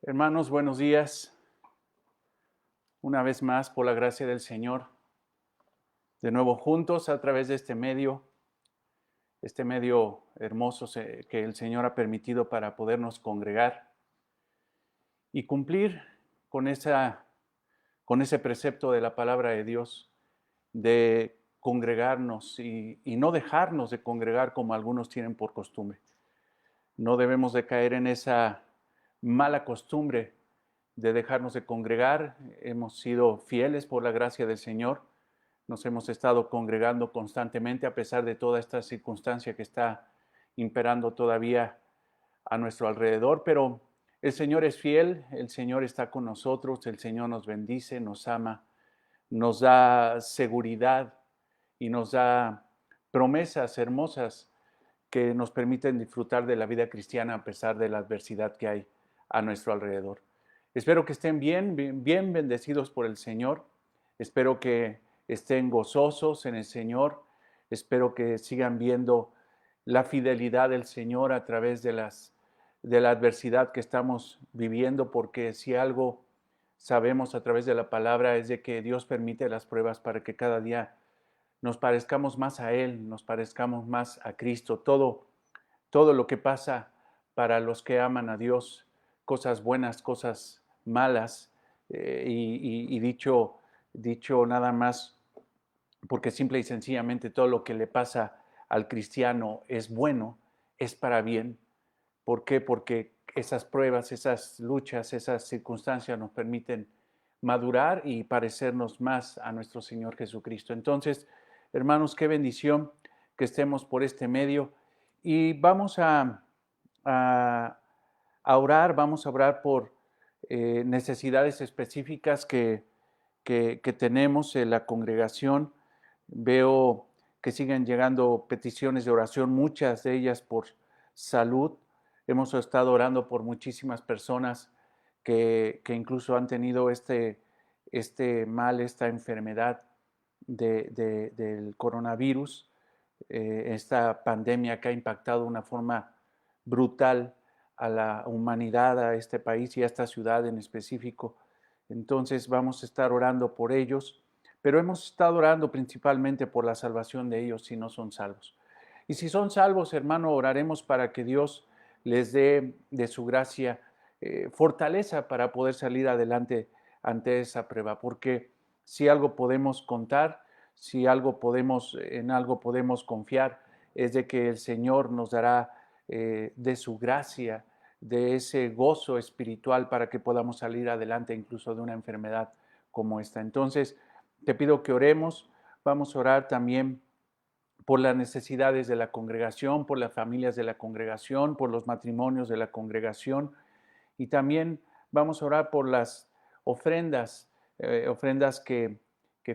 Hermanos, buenos días. Una vez más, por la gracia del Señor, de nuevo juntos a través de este medio hermoso que el Señor ha permitido para podernos congregar y cumplir con, con ese precepto de la palabra de Dios, de congregarnos y no dejarnos de congregar como algunos tienen por costumbre. No debemos de caer en esa mala costumbre de dejarnos de congregar. Hemos sido fieles por la gracia del Señor. Nos hemos estado congregando constantemente a pesar de toda esta circunstancia que está imperando todavía a nuestro alrededor, pero el Señor es fiel, el Señor está con nosotros, el Señor nos bendice, nos ama, nos da seguridad y nos da promesas hermosas que nos permiten disfrutar de la vida cristiana a pesar de la adversidad que hay a nuestro alrededor. Espero que estén bien bendecidos por el Señor. Espero que estén gozosos en el Señor. Espero que sigan viendo la fidelidad del Señor a través de la adversidad que estamos viviendo, porque si algo sabemos a través de la palabra es de que Dios permite las pruebas para que cada día nos parezcamos más a Él, nos parezcamos más a Cristo. Todo lo que pasa para los que aman a Dios, cosas buenas, cosas malas, y dicho nada más, porque simple y sencillamente todo lo que le pasa al cristiano es bueno, es para bien. ¿Por qué? Porque esas pruebas, esas luchas, esas circunstancias nos permiten madurar y parecernos más a nuestro Señor Jesucristo. Entonces, hermanos, qué bendición que estemos por este medio y vamos a, vamos a orar por necesidades específicas que tenemos en la congregación. Veo que siguen llegando peticiones de oración, muchas de ellas por salud. Hemos estado orando por muchísimas personas que incluso han tenido este mal, esta enfermedad del coronavirus, esta pandemia que ha impactado de una forma brutal a la humanidad, a este país y a esta ciudad en específico. Entonces vamos a estar orando por ellos, pero hemos estado orando principalmente por la salvación de ellos si no son salvos. Y si son salvos, hermano, oraremos para que Dios les dé de su gracia fortaleza para poder salir adelante ante esa prueba, porque si algo podemos contar, si algo podemos, en algo podemos confiar, es de que el Señor nos dará de su gracia, de ese gozo espiritual para que podamos salir adelante incluso de una enfermedad como esta. Entonces, te pido que oremos. Vamos a orar también por las necesidades de la congregación, por las familias de la congregación, por los matrimonios de la congregación y también vamos a orar por las ofrendas, ofrendas que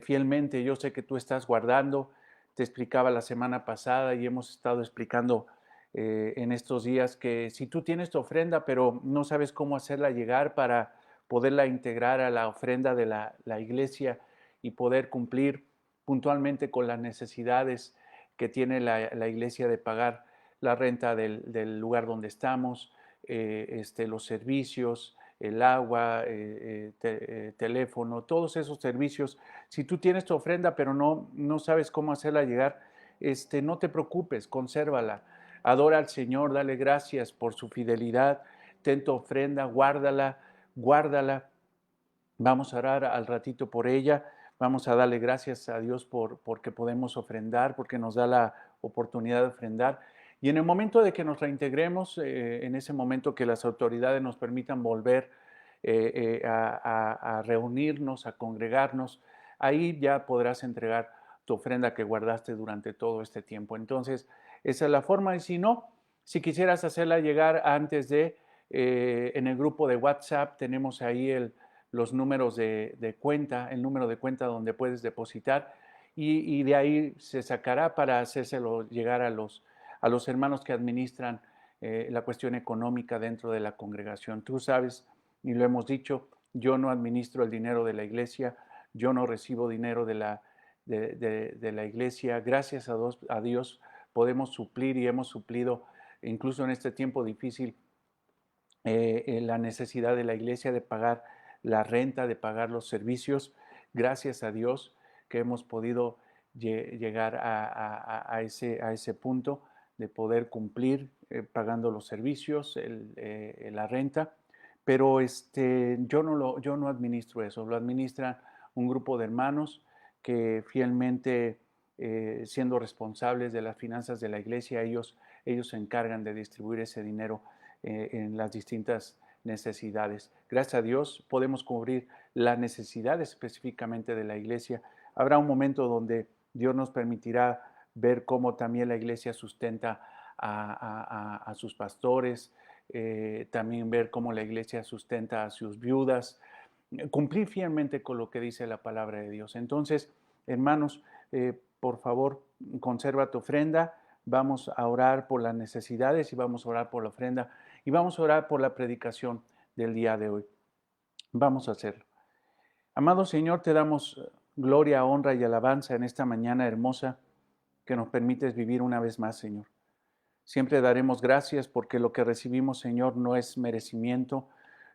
fielmente yo sé que tú estás guardando. Te explicaba la semana pasada y hemos estado explicando en estos días que si tú tienes tu ofrenda pero no sabes cómo hacerla llegar para poderla integrar a la ofrenda de la iglesia y poder cumplir puntualmente con las necesidades que tiene la iglesia de pagar la renta del lugar donde estamos, los servicios, el agua, teléfono, todos esos servicios. Si tú tienes tu ofrenda pero no sabes cómo hacerla llegar, no te preocupes, consérvala. Adora al Señor, dale gracias por su fidelidad. Ten tu ofrenda, guárdala, guárdala. Vamos a orar al ratito por ella. Vamos a darle gracias a Dios porque podemos ofrendar, porque nos da la oportunidad de ofrendar. Y en el momento de que nos reintegremos, en ese momento que las autoridades nos permitan volver a reunirnos, a congregarnos, ahí ya podrás entregar tu ofrenda que guardaste durante todo este tiempo. Entonces, esa es la forma. Y si no, si quisieras hacerla llegar antes en el grupo de WhatsApp, tenemos ahí los números de cuenta, el número de cuenta donde puedes depositar y de ahí se sacará para hacérselo llegar a los hermanos que administran la cuestión económica dentro de la congregación. Tú sabes, y lo hemos dicho, yo no administro el dinero de la iglesia, yo no recibo dinero de la iglesia. Gracias a Dios podemos suplir y hemos suplido, incluso en este tiempo difícil, la necesidad de la iglesia de pagar la renta, de pagar los servicios. Gracias a Dios que hemos podido llegar a ese punto de poder cumplir pagando los servicios, la renta, pero yo no administro eso, lo administra un grupo de hermanos que fielmente, siendo responsables de las finanzas de la iglesia, ellos se encargan de distribuir ese dinero en las distintas necesidades. Gracias a Dios podemos cubrir las necesidades específicamente de la iglesia. Habrá un momento donde Dios nos permitirá ver cómo también la iglesia sustenta a sus pastores, también ver cómo la iglesia sustenta a sus viudas, cumplir fielmente con lo que dice la palabra de Dios. Entonces, hermanos, por favor, conserva tu ofrenda. Vamos a orar por las necesidades y vamos a orar por la ofrenda y vamos a orar por la predicación del día de hoy. Vamos a hacerlo. Amado Señor, te damos gloria, honra y alabanza en esta mañana hermosa que nos permites vivir una vez más, Señor. Siempre daremos gracias porque lo que recibimos, Señor, no es merecimiento,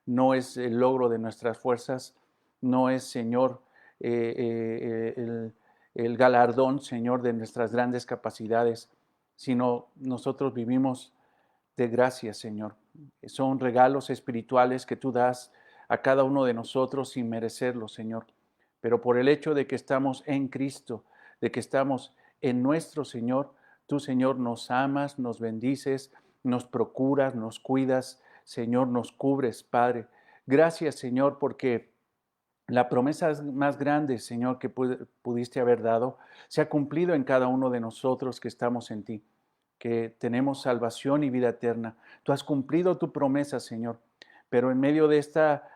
no es el logro de nuestras fuerzas, no es, Señor, el galardón, Señor, de nuestras grandes capacidades, sino nosotros vivimos de gracia, Señor. Son regalos espirituales que tú das a cada uno de nosotros sin merecerlo, Señor. Pero por el hecho de que estamos en Cristo, de que estamos en nuestro Señor, tú, Señor, nos amas, nos bendices, nos procuras, nos cuidas, Señor, nos cubres, Padre. Gracias, Señor, porque la promesa más grande, Señor, que pudiste haber dado, se ha cumplido en cada uno de nosotros que estamos en ti, que tenemos salvación y vida eterna. Tú has cumplido tu promesa, Señor, pero en medio de esta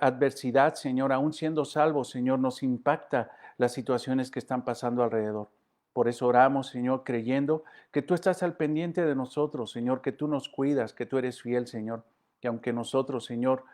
adversidad, Señor, aún siendo salvos, Señor, nos impacta las situaciones que están pasando alrededor. Por eso oramos, Señor, creyendo que tú estás al pendiente de nosotros, Señor, que tú nos cuidas, que tú eres fiel, Señor, que aunque nosotros, Señor,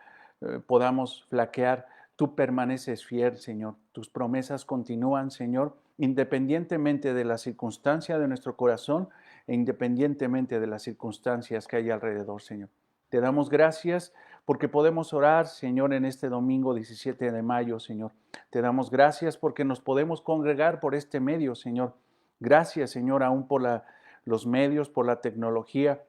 podamos flaquear, tú permaneces fiel, Señor. Tus promesas continúan, Señor, independientemente de la circunstancia de nuestro corazón e independientemente de las circunstancias que hay alrededor, Señor. Te damos gracias porque podemos orar, Señor, en este domingo 17 de mayo, Señor. Te damos gracias porque nos podemos congregar por este medio, Señor. Gracias, Señor, aún por los medios, por la tecnología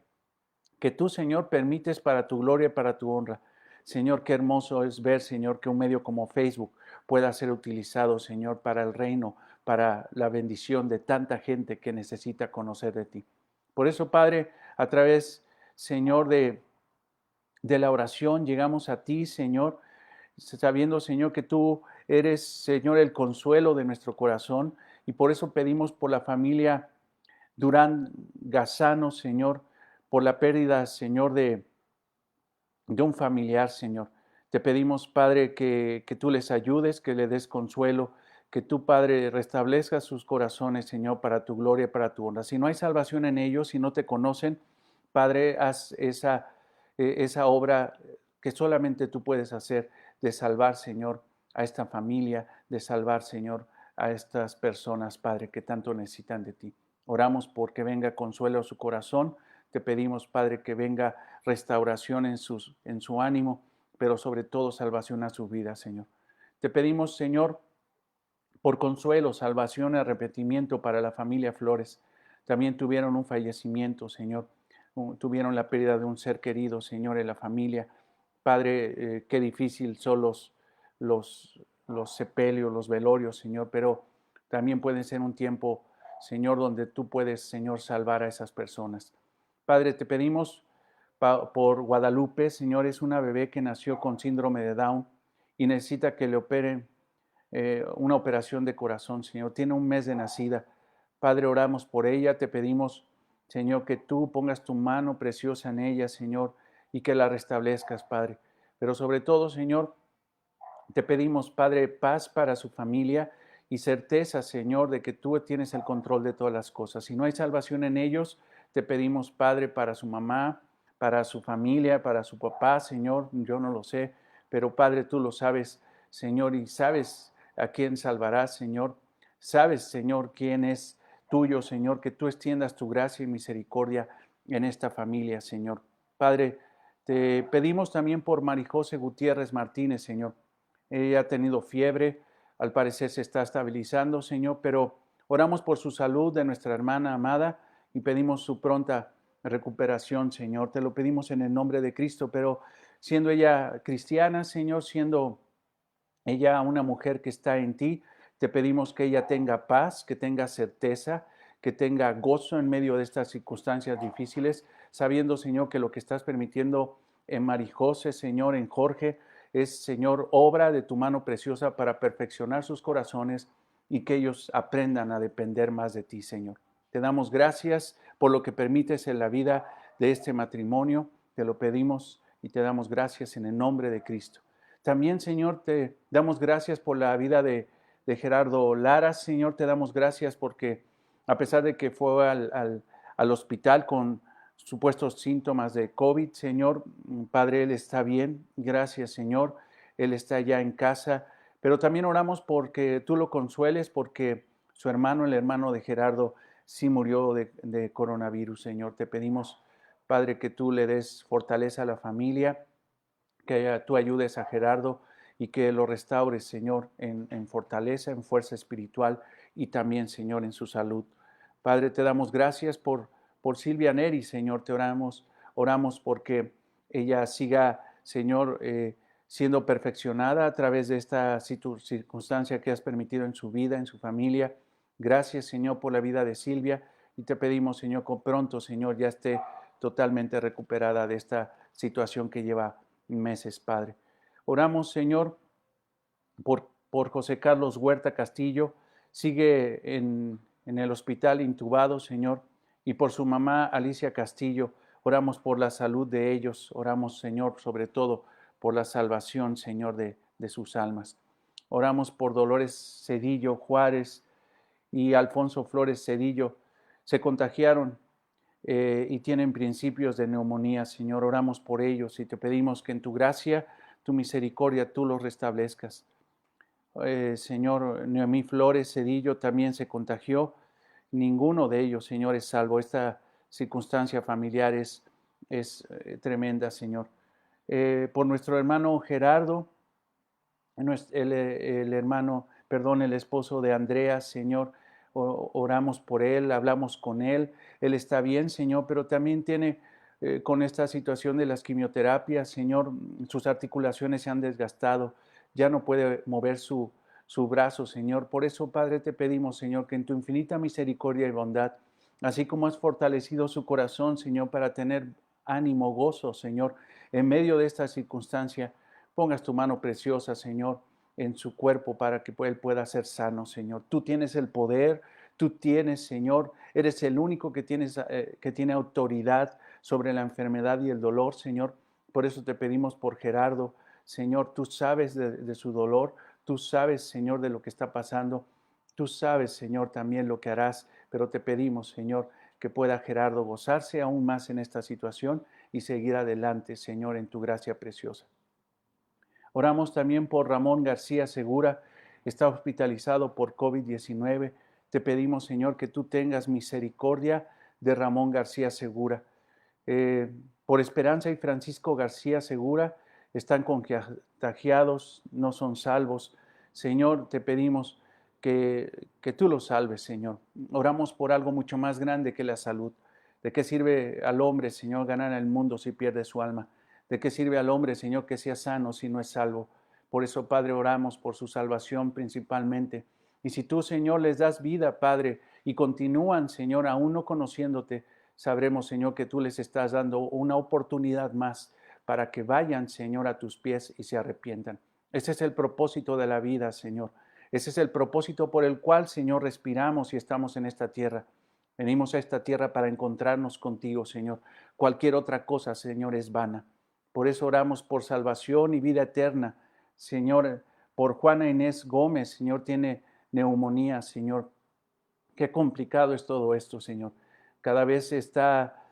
que tú, Señor, permites para tu gloria y para tu honra. Señor, qué hermoso es ver, Señor, que un medio como Facebook pueda ser utilizado, Señor, para el reino, para la bendición de tanta gente que necesita conocer de ti. Por eso, Padre, a través, Señor, de la oración llegamos a ti, Señor, sabiendo, Señor, que tú eres, Señor, el consuelo de nuestro corazón, y por eso pedimos por la familia Durán Gazano, Señor, por la pérdida, Señor, de un familiar, Señor. Te pedimos, Padre, que tú les ayudes, que le des consuelo, que tú, Padre, restablezcas sus corazones, Señor, para tu gloria, para tu honra. Si no hay salvación en ellos, si no te conocen, Padre, haz esa obra que solamente tú puedes hacer, de salvar, Señor, a esta familia, de salvar, Señor, a estas personas, Padre, que tanto necesitan de ti. Oramos porque venga consuelo a su corazón. Te pedimos, Padre, que venga restauración en su ánimo, pero sobre todo salvación a su vida, Señor. Te pedimos, Señor, por consuelo, salvación y arrepentimiento para la familia Flores. También tuvieron un fallecimiento, Señor. Tuvieron la pérdida de un ser querido, Señor, en la familia. Padre, qué difícil son los sepelios, los velorios, Señor, pero también puede ser un tiempo, Señor, donde tú puedes, Señor, salvar a esas personas. Padre, te pedimos por Guadalupe, Señor, es una bebé que nació con síndrome de Down y necesita que le operen una operación de corazón, Señor. Tiene un mes de nacida. Padre, oramos por ella, te pedimos, Señor, que tú pongas tu mano preciosa en ella, Señor, y que la restablezcas, Padre. Pero sobre todo, Señor, te pedimos, Padre, paz para su familia y certeza, Señor, de que tú tienes el control de todas las cosas. Si no hay salvación en ellos, te pedimos, Padre, para su mamá, para su familia, para su papá, Señor, yo no lo sé, pero Padre, tú lo sabes, Señor, y sabes a quién salvarás, Señor. Sabes, Señor, quién es tuyo, Señor, que tú extiendas tu gracia y misericordia en esta familia, Señor. Padre, Te pedimos también por Marijose Gutiérrez Martínez, Señor. Ella ha tenido fiebre, al parecer se está estabilizando, Señor, pero oramos por su salud de nuestra hermana amada y pedimos su pronta recuperación, Señor. Te lo pedimos en el nombre de Cristo, pero siendo ella cristiana, Señor, siendo ella una mujer que está en ti, te pedimos que ella tenga paz, que tenga certeza, que tenga gozo en medio de estas circunstancias difíciles, sabiendo, Señor, que lo que estás permitiendo en Marijose, Señor, en Jorge, es, Señor, obra de tu mano preciosa para perfeccionar sus corazones y que ellos aprendan a depender más de ti, Señor. Te damos gracias por lo que permites en la vida de este matrimonio. Te lo pedimos y te damos gracias en el nombre de Cristo. También, Señor, te damos gracias por la vida de Gerardo Lara. Señor, te damos gracias porque a pesar de que fue al hospital con supuestos síntomas de COVID, Señor, Padre, él está bien. Gracias, Señor. Él está ya en casa. Pero también oramos porque tú lo consueles, porque su hermano, el hermano de Gerardo, sí murió de coronavirus, Señor. Te pedimos, Padre, que tú le des fortaleza a la familia, que tú ayudes a Gerardo y que lo restaures, Señor, en fortaleza, en fuerza espiritual y también, Señor, en su salud. Padre, te damos gracias por Silvia Neri, Señor, te oramos porque ella siga, Señor, siendo perfeccionada a través de esta circunstancia que has permitido en su vida, en su familia. Gracias, Señor, por la vida de Silvia y te pedimos, Señor, que pronto, Señor, ya esté totalmente recuperada de esta situación que lleva meses, Padre. Oramos, Señor, por José Carlos Huerta Castillo, sigue en el hospital intubado, Señor, y por su mamá Alicia Castillo. Oramos por la salud de ellos, oramos, Señor, sobre todo por la salvación, Señor, de sus almas. Oramos por Dolores Cedillo Juárez y Alfonso Flores Cedillo. Se contagiaron y tienen principios de neumonía, Señor. Oramos por ellos y te pedimos que en tu gracia, tu misericordia, tú los restablezcas. Señor, Noemí Flores Cedillo también se contagió. Ninguno de ellos, Señor, es salvo. Esta circunstancia familiar es tremenda, Señor. Por nuestro hermano Gerardo, el hermano, perdón, el esposo de Andrea, Señor, oramos por él, hablamos con él. Él está bien, Señor, pero también tiene con esta situación de las quimioterapias, Señor, sus articulaciones se han desgastado, ya no puede mover su brazo, Señor. Por eso, Padre, te pedimos, Señor, que en tu infinita misericordia y bondad, así como has fortalecido su corazón, Señor, para tener ánimo, gozo, Señor, en medio de esta circunstancia, pongas tu mano preciosa, Señor, en su cuerpo para que él pueda ser sano, Señor. Tú tienes el poder, tú tienes, Señor, eres el único que tiene autoridad sobre la enfermedad y el dolor, Señor. Por eso te pedimos por Gerardo, Señor, tú sabes de su dolor, tú sabes, Señor, de lo que está pasando, tú sabes, Señor, también lo que harás, pero te pedimos, Señor, que pueda Gerardo gozarse aún más en esta situación y seguir adelante, Señor, en tu gracia preciosa. Oramos también por Ramón García Segura, está hospitalizado por COVID-19. Te pedimos, Señor, que tú tengas misericordia de Ramón García Segura. Por Esperanza y Francisco García Segura, están contagiados, no son salvos. Señor, te pedimos que tú los salves, Señor. Oramos por algo mucho más grande que la salud. ¿De qué sirve al hombre, Señor, ganar el mundo si pierde su alma? ¿De qué sirve al hombre, Señor, que sea sano si no es salvo? Por eso, Padre, oramos por su salvación principalmente. Y si tú, Señor, les das vida, Padre, y continúan, Señor, aún no conociéndote, sabremos, Señor, que tú les estás dando una oportunidad más para que vayan, Señor, a tus pies y se arrepientan. Ese es el propósito de la vida, Señor. Ese es el propósito por el cual, Señor, respiramos y estamos en esta tierra. Venimos a esta tierra para encontrarnos contigo, Señor. Cualquier otra cosa, Señor, es vana. Por eso oramos por salvación y vida eterna. Señor, por Juana Inés Gómez, Señor, tiene neumonía, Señor. Qué complicado es todo esto, Señor. Cada vez está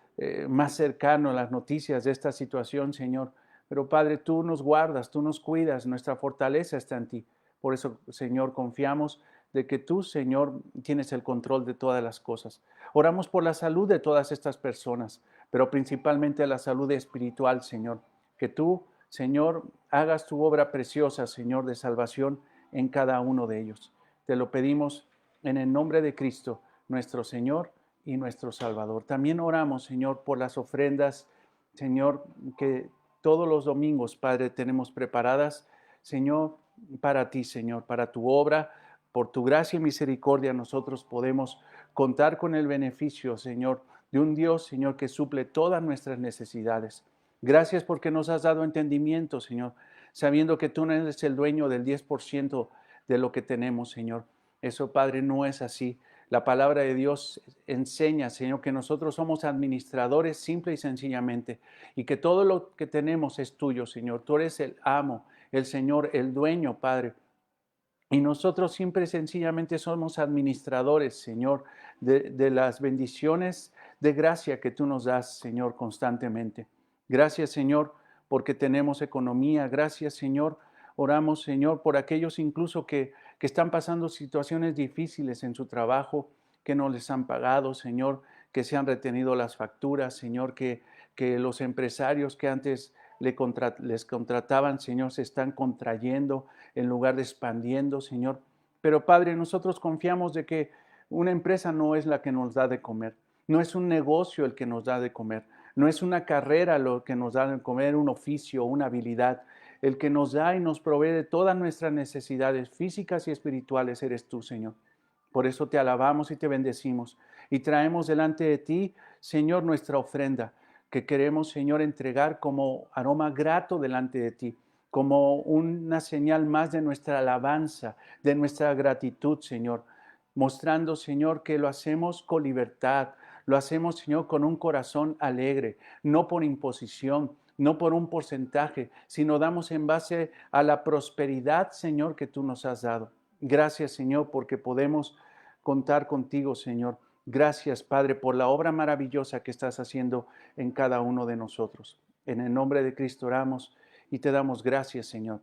más cercano a las noticias de esta situación, Señor. Pero Padre, tú nos guardas, tú nos cuidas, nuestra fortaleza está en ti. Por eso, Señor, confiamos de que tú, Señor, tienes el control de todas las cosas. Oramos por la salud de todas estas personas, pero principalmente la salud espiritual, Señor. Que tú, Señor, hagas tu obra preciosa, Señor, de salvación en cada uno de ellos. Te lo pedimos en el nombre de Cristo, nuestro Señor y nuestro Salvador. También oramos, Señor, por las ofrendas, Señor, que todos los domingos, Padre, tenemos preparadas, Señor, para ti, Señor, para tu obra. Por tu gracia y misericordia nosotros podemos contar con el beneficio, Señor, de un Dios, Señor, que suple todas nuestras necesidades. Gracias porque nos has dado entendimiento, Señor, sabiendo que tú no eres el dueño del 10% de lo que tenemos, Señor. Eso, Padre, no es así. La palabra de Dios enseña, Señor, que nosotros somos administradores simple y sencillamente y que todo lo que tenemos es tuyo, Señor. Tú eres el amo, el Señor, el dueño, Padre. Y nosotros siempre y sencillamente somos administradores, Señor, de las bendiciones de gracia que tú nos das, Señor, constantemente. Gracias, Señor, porque tenemos economía. Gracias, Señor. Oramos, Señor, por aquellos incluso que están pasando situaciones difíciles en su trabajo, que no les han pagado, Señor, que se han retenido las facturas, Señor, que los empresarios que antes les contrataban, Señor, se están contrayendo en lugar de expandiendo, Señor. Pero Padre, nosotros confiamos de que una empresa no es la que nos da de comer, no es un negocio el que nos da de comer, no es una carrera lo que nos da de comer, un oficio, una habilidad. El que nos da y nos provee de todas nuestras necesidades físicas y espirituales eres tú, Señor. Por eso te alabamos y te bendecimos y traemos delante de ti, Señor, nuestra ofrenda que queremos, Señor, entregar como aroma grato delante de ti, como una señal más de nuestra alabanza, de nuestra gratitud, Señor, mostrando, Señor, que lo hacemos con libertad, lo hacemos, Señor, con un corazón alegre, no por imposición, no por un porcentaje, sino damos en base a la prosperidad, Señor, que tú nos has dado. Gracias, Señor, porque podemos contar contigo, Señor. Gracias, Padre, por la obra maravillosa que estás haciendo en cada uno de nosotros. En el nombre de Cristo oramos y te damos gracias, Señor.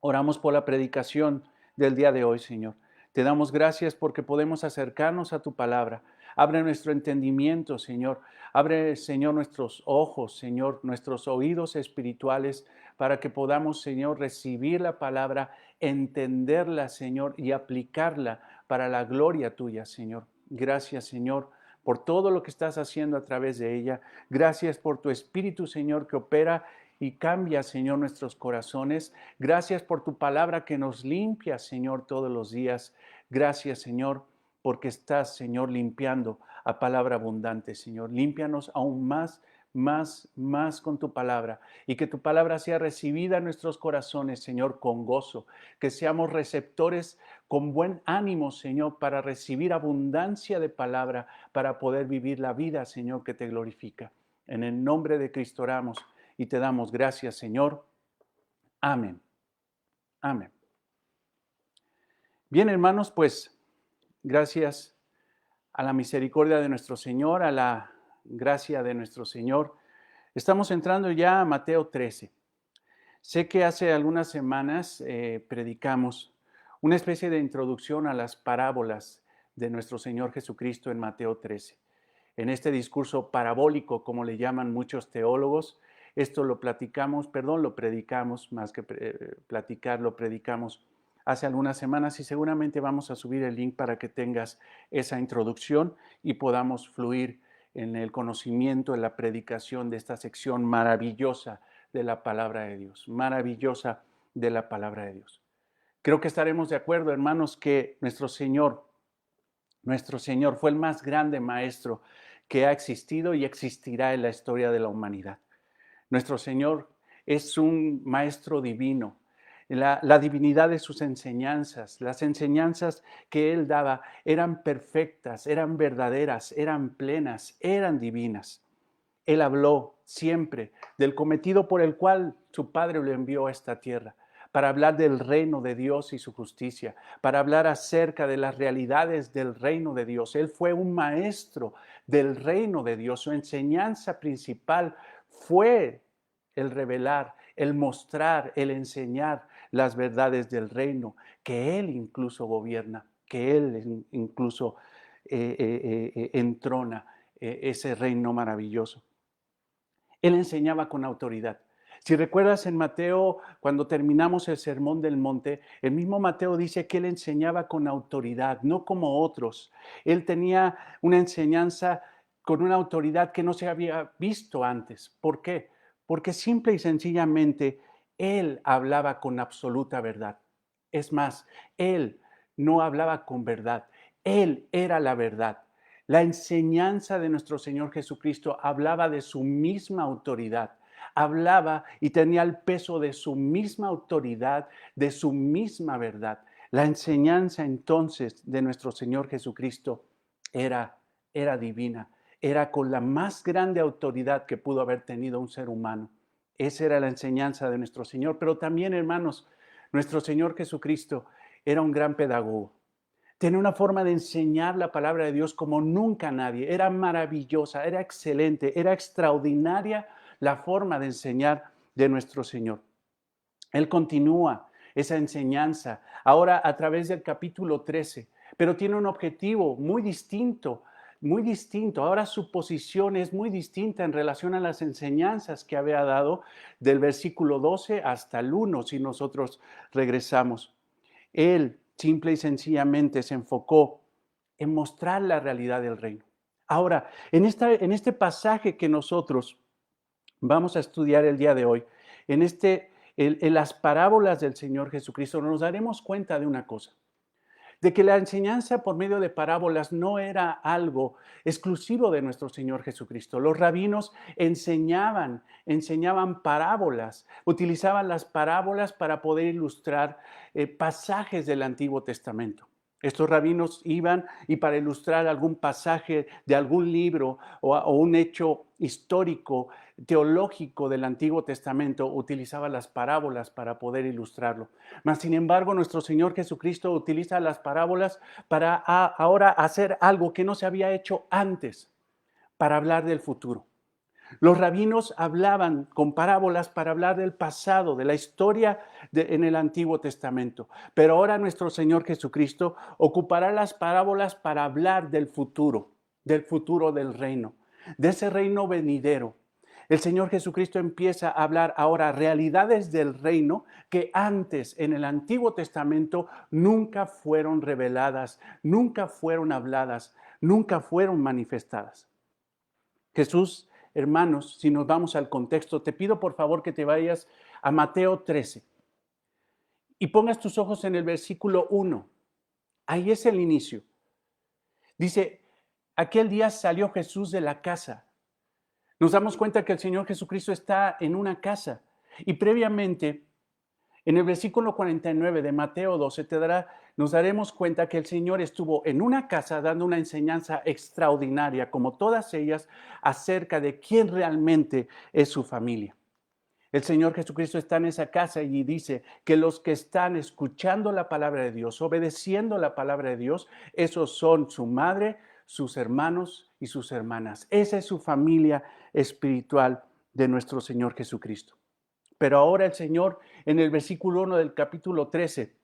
Oramos por la predicación del día de hoy, Señor. Te damos gracias porque podemos acercarnos a tu palabra. Abre nuestro entendimiento, Señor. Abre, Señor, nuestros ojos, Señor, nuestros oídos espirituales para que podamos, Señor, recibir la palabra, entenderla, Señor, y aplicarla para la gloria tuya, Señor. Gracias, Señor, por todo lo que estás haciendo a través de ella. Gracias por tu Espíritu, Señor, que opera y cambia, Señor, nuestros corazones. Gracias por tu palabra que nos limpia, Señor, todos los días. Gracias, Señor, porque estás, Señor, limpiando a palabra abundante, Señor. Límpianos aún más, más con tu palabra y que tu palabra sea recibida en nuestros corazones, Señor, con gozo. Que seamos receptores con buen ánimo, Señor, para recibir abundancia de palabra, para poder vivir la vida, Señor, que te glorifica. En el nombre de Cristo oramos y te damos gracias, Señor. Amén. Amén. Bien, hermanos, pues gracias a la misericordia de nuestro Señor, a la gracia de nuestro Señor, estamos entrando ya a Mateo 13. Sé que hace algunas semanas predicamos una especie de introducción a las parábolas de nuestro Señor Jesucristo en Mateo 13. En este discurso parabólico, como le llaman muchos teólogos, esto lo predicamos, más que platicar, lo predicamos hace algunas semanas y seguramente vamos a subir el link para que tengas esa introducción y podamos fluir en el conocimiento, en la predicación de esta sección maravillosa de la palabra de Dios, maravillosa de la palabra de Dios. Creo que estaremos de acuerdo, hermanos, que nuestro Señor fue el más grande maestro que ha existido y existirá en la historia de la humanidad. Nuestro Señor es un maestro divino. La divinidad de sus enseñanzas, las enseñanzas que Él daba eran perfectas, eran verdaderas, eran plenas, eran divinas. Él habló siempre del cometido por el cual su Padre lo envió a esta tierra, para hablar del reino de Dios y su justicia, para hablar acerca de las realidades del reino de Dios. Él fue un maestro del reino de Dios. Su enseñanza principal fue el revelar, el mostrar, el enseñar las verdades del reino que Él incluso gobierna. que Él incluso entrona ese reino maravilloso. Él enseñaba con autoridad. Si recuerdas en Mateo, cuando terminamos el Sermón del Monte, el mismo Mateo dice que él enseñaba con autoridad, no como otros. Él tenía una enseñanza con una autoridad que no se había visto antes. ¿Por qué? Porque simple y sencillamente él hablaba con absoluta verdad. Es más, él no hablaba con verdad, él era la verdad. La enseñanza de nuestro Señor Jesucristo hablaba de su misma autoridad, hablaba y tenía el peso de su misma autoridad, de su misma verdad. La enseñanza entonces de nuestro Señor Jesucristo era divina, era con la más grande autoridad que pudo haber tenido un ser humano. Esa era la enseñanza de nuestro Señor, pero también, hermanos, nuestro Señor Jesucristo era un gran pedagogo. Tenía una forma de enseñar la palabra de Dios como nunca nadie. Era maravillosa, era excelente, era extraordinaria la forma de enseñar de nuestro Señor. Él continúa esa enseñanza ahora a través del capítulo 13, pero tiene un objetivo muy distinto, muy distinto. Ahora su posición es muy distinta en relación a las enseñanzas que había dado del versículo 12 hasta el 1, si nosotros regresamos. Él simple y sencillamente se enfocó en mostrar la realidad del reino. Ahora, en este pasaje que nosotros vamos a estudiar el día de hoy, en las parábolas del Señor Jesucristo, nos daremos cuenta de una cosa, de que la enseñanza por medio de parábolas no era algo exclusivo de nuestro Señor Jesucristo. Los rabinos enseñaban parábolas, utilizaban las parábolas para poder ilustrar pasajes del Antiguo Testamento. Estos rabinos iban y para ilustrar algún pasaje de algún libro o un hecho histórico, teológico del Antiguo Testamento, utilizaban las parábolas para poder ilustrarlo. Mas, sin embargo, nuestro Señor Jesucristo utiliza las parábolas para ahora hacer algo que no se había hecho antes, para hablar del futuro. Los rabinos hablaban con parábolas para hablar del pasado, de la historia en el Antiguo Testamento. Pero ahora nuestro Señor Jesucristo ocupará las parábolas para hablar del futuro del reino, de ese reino venidero. El Señor Jesucristo empieza a hablar ahora realidades del reino que antes en el Antiguo Testamento nunca fueron reveladas, nunca fueron habladas, nunca fueron manifestadas. Jesús, hermanos, si nos vamos al contexto, te pido por favor que te vayas a Mateo 13 y pongas tus ojos en el versículo 1. Ahí es el inicio. Dice, aquel día salió Jesús de la casa. Nos damos cuenta que el Señor Jesucristo está en una casa. Y previamente, en el versículo 49 de Mateo 12, nos daremos cuenta que el Señor estuvo en una casa dando una enseñanza extraordinaria, como todas ellas, acerca de quién realmente es su familia. El Señor Jesucristo está en esa casa y dice que los que están escuchando la palabra de Dios, obedeciendo la palabra de Dios, esos son su madre, sus hermanos y sus hermanas. Esa es su familia espiritual de nuestro Señor Jesucristo. Pero ahora el Señor, en el versículo 1 del capítulo 13,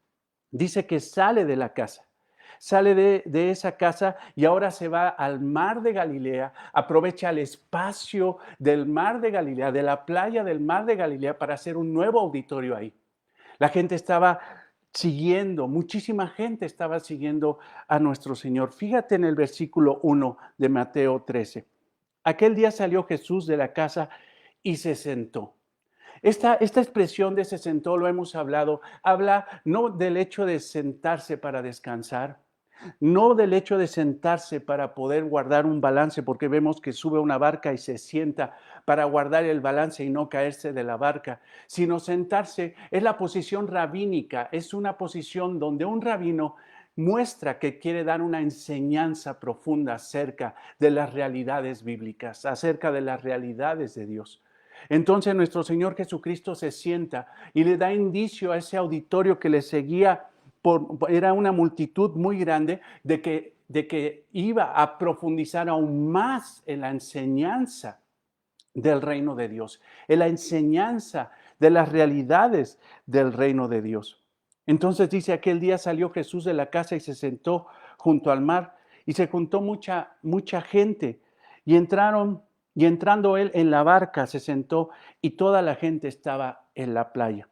dice que sale de la casa. Sale de esa casa y ahora se va al mar de Galilea, aprovecha el espacio del mar de Galilea, de la playa del mar de Galilea para hacer un nuevo auditorio ahí. La gente estaba siguiendo, muchísima gente estaba siguiendo a nuestro Señor. Fíjate en el versículo 1 de Mateo 13. Aquel día salió Jesús de la casa y se sentó. Esta expresión de se sentó, lo hemos hablado, habla no del hecho de sentarse para descansar, no del hecho de sentarse para poder guardar un balance, porque vemos que sube una barca y se sienta para guardar el balance y no caerse de la barca, sino sentarse es la posición rabínica, es una posición donde un rabino muestra que quiere dar una enseñanza profunda acerca de las realidades bíblicas, acerca de las realidades de Dios. Entonces nuestro Señor Jesucristo se sienta y le da indicio a ese auditorio que le seguía, era una multitud muy grande, de que iba a profundizar aún más en la enseñanza del reino de Dios, en la enseñanza de las realidades del reino de Dios. Entonces dice, aquel día salió Jesús de la casa y se sentó junto al mar y se juntó mucha gente y entrando él en la barca se sentó y toda la gente estaba en la playa.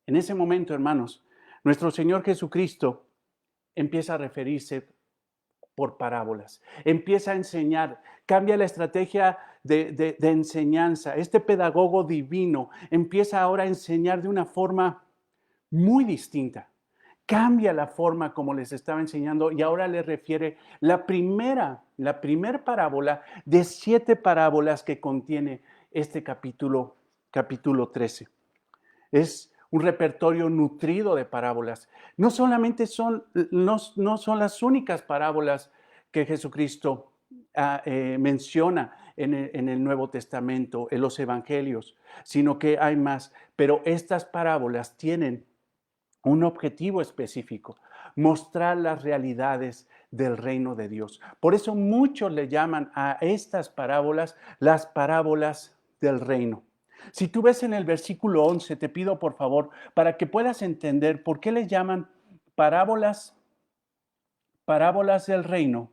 En ese momento, hermanos, nuestro Señor Jesucristo empieza a referirse por parábolas, empieza a enseñar, cambia la estrategia de enseñanza. Este pedagogo divino empieza ahora a enseñar de una forma muy distinta. Cambia la forma como les estaba enseñando y ahora les refiere la primera parábola de 7 parábolas que contiene este capítulo 13. Es un repertorio nutrido de parábolas. No solamente no son las únicas parábolas que Jesucristo menciona en el Nuevo Testamento, en los Evangelios, sino que hay más. Pero estas parábolas tienen un objetivo específico: mostrar las realidades del reino de Dios. Por eso muchos le llaman a estas parábolas las parábolas del reino. Si tú ves en el versículo 11, te pido por favor, para que puedas entender por qué les llaman parábolas del reino.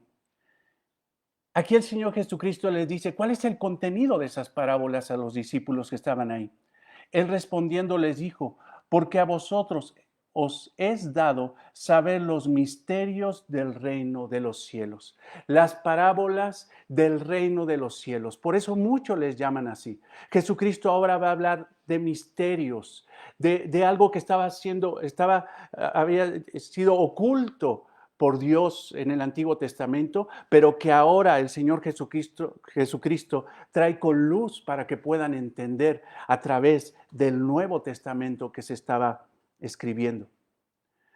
Aquí el Señor Jesucristo les dice, ¿cuál es el contenido de esas parábolas a los discípulos que estaban ahí? Él respondiendo les dijo, porque a vosotros os es dado saber los misterios del reino de los cielos, las parábolas del reino de los cielos. Por eso muchos les llaman así. Jesucristo ahora va a hablar de misterios, de algo que había sido oculto por Dios en el Antiguo Testamento, pero que ahora el Señor Jesucristo trae con luz para que puedan entender a través del Nuevo Testamento que se estaba escribiendo.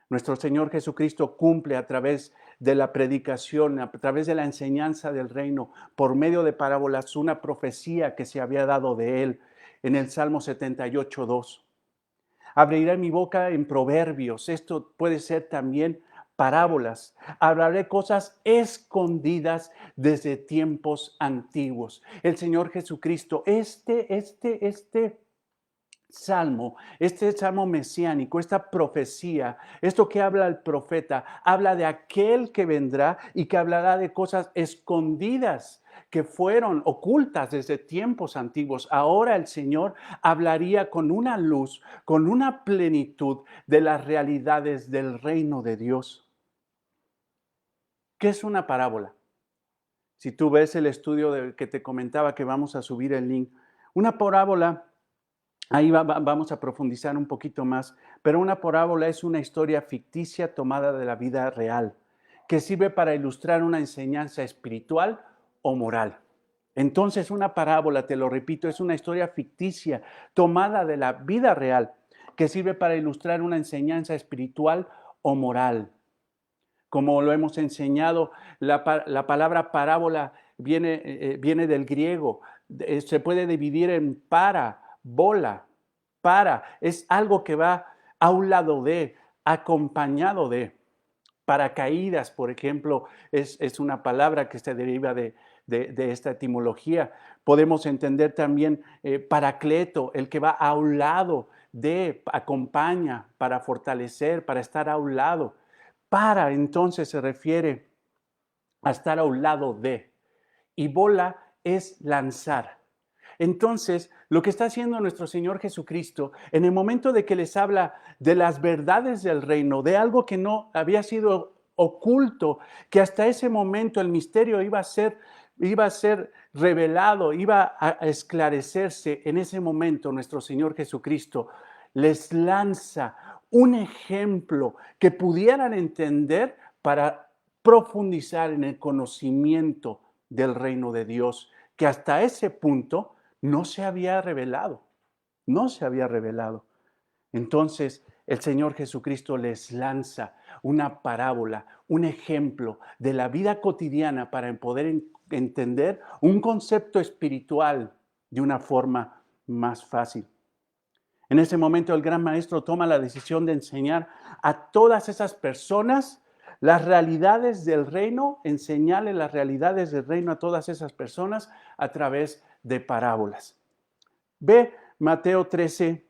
Nuestro Señor Jesucristo cumple a través de la predicación, a través de la enseñanza del reino, por medio de parábolas, una profecía que se había dado de Él en el Salmo 78:2. Abriré mi boca en proverbios. Esto puede ser también parábolas. Hablaré cosas escondidas desde tiempos antiguos. El Señor Jesucristo, este salmo mesiánico, esta profecía, esto que habla el profeta, habla de aquel que vendrá y que hablará de cosas escondidas que fueron ocultas desde tiempos antiguos. Ahora el Señor hablaría con una luz, con una plenitud de las realidades del reino de Dios. ¿Qué es una parábola? Si tú ves el estudio que te comentaba, que vamos a subir el link, una parábola, ahí vamos a profundizar un poquito más, pero una parábola es una historia ficticia tomada de la vida real, que sirve para ilustrar una enseñanza espiritual o moral. Entonces, una parábola, te lo repito, es una historia ficticia tomada de la vida real, que sirve para ilustrar una enseñanza espiritual o moral. Como lo hemos enseñado, la palabra parábola viene del griego. Se puede dividir en bola, es algo que va a un lado de, acompañado de. Paracaídas, por ejemplo, es una palabra que se deriva de esta etimología. Podemos entender también paracleto, el que va a un lado de, acompaña, para fortalecer, para estar a un lado. Para, entonces, se refiere a estar a un lado de. Y bola es lanzar. Entonces, lo que está haciendo nuestro Señor Jesucristo, en el momento de que les habla de las verdades del reino, de algo que no había sido oculto, que hasta ese momento el misterio iba a ser revelado, iba a esclarecerse, en ese momento nuestro Señor Jesucristo les lanza un ejemplo que pudieran entender para profundizar en el conocimiento del reino de Dios, que hasta ese punto no se había revelado. Entonces, el Señor Jesucristo les lanza una parábola, un ejemplo de la vida cotidiana para poder entender un concepto espiritual de una forma más fácil. En ese momento el gran maestro toma la decisión de enseñar a todas esas personas las realidades del reino, enseñarle las realidades del reino a todas esas personas a través de parábolas. Ve Mateo 13.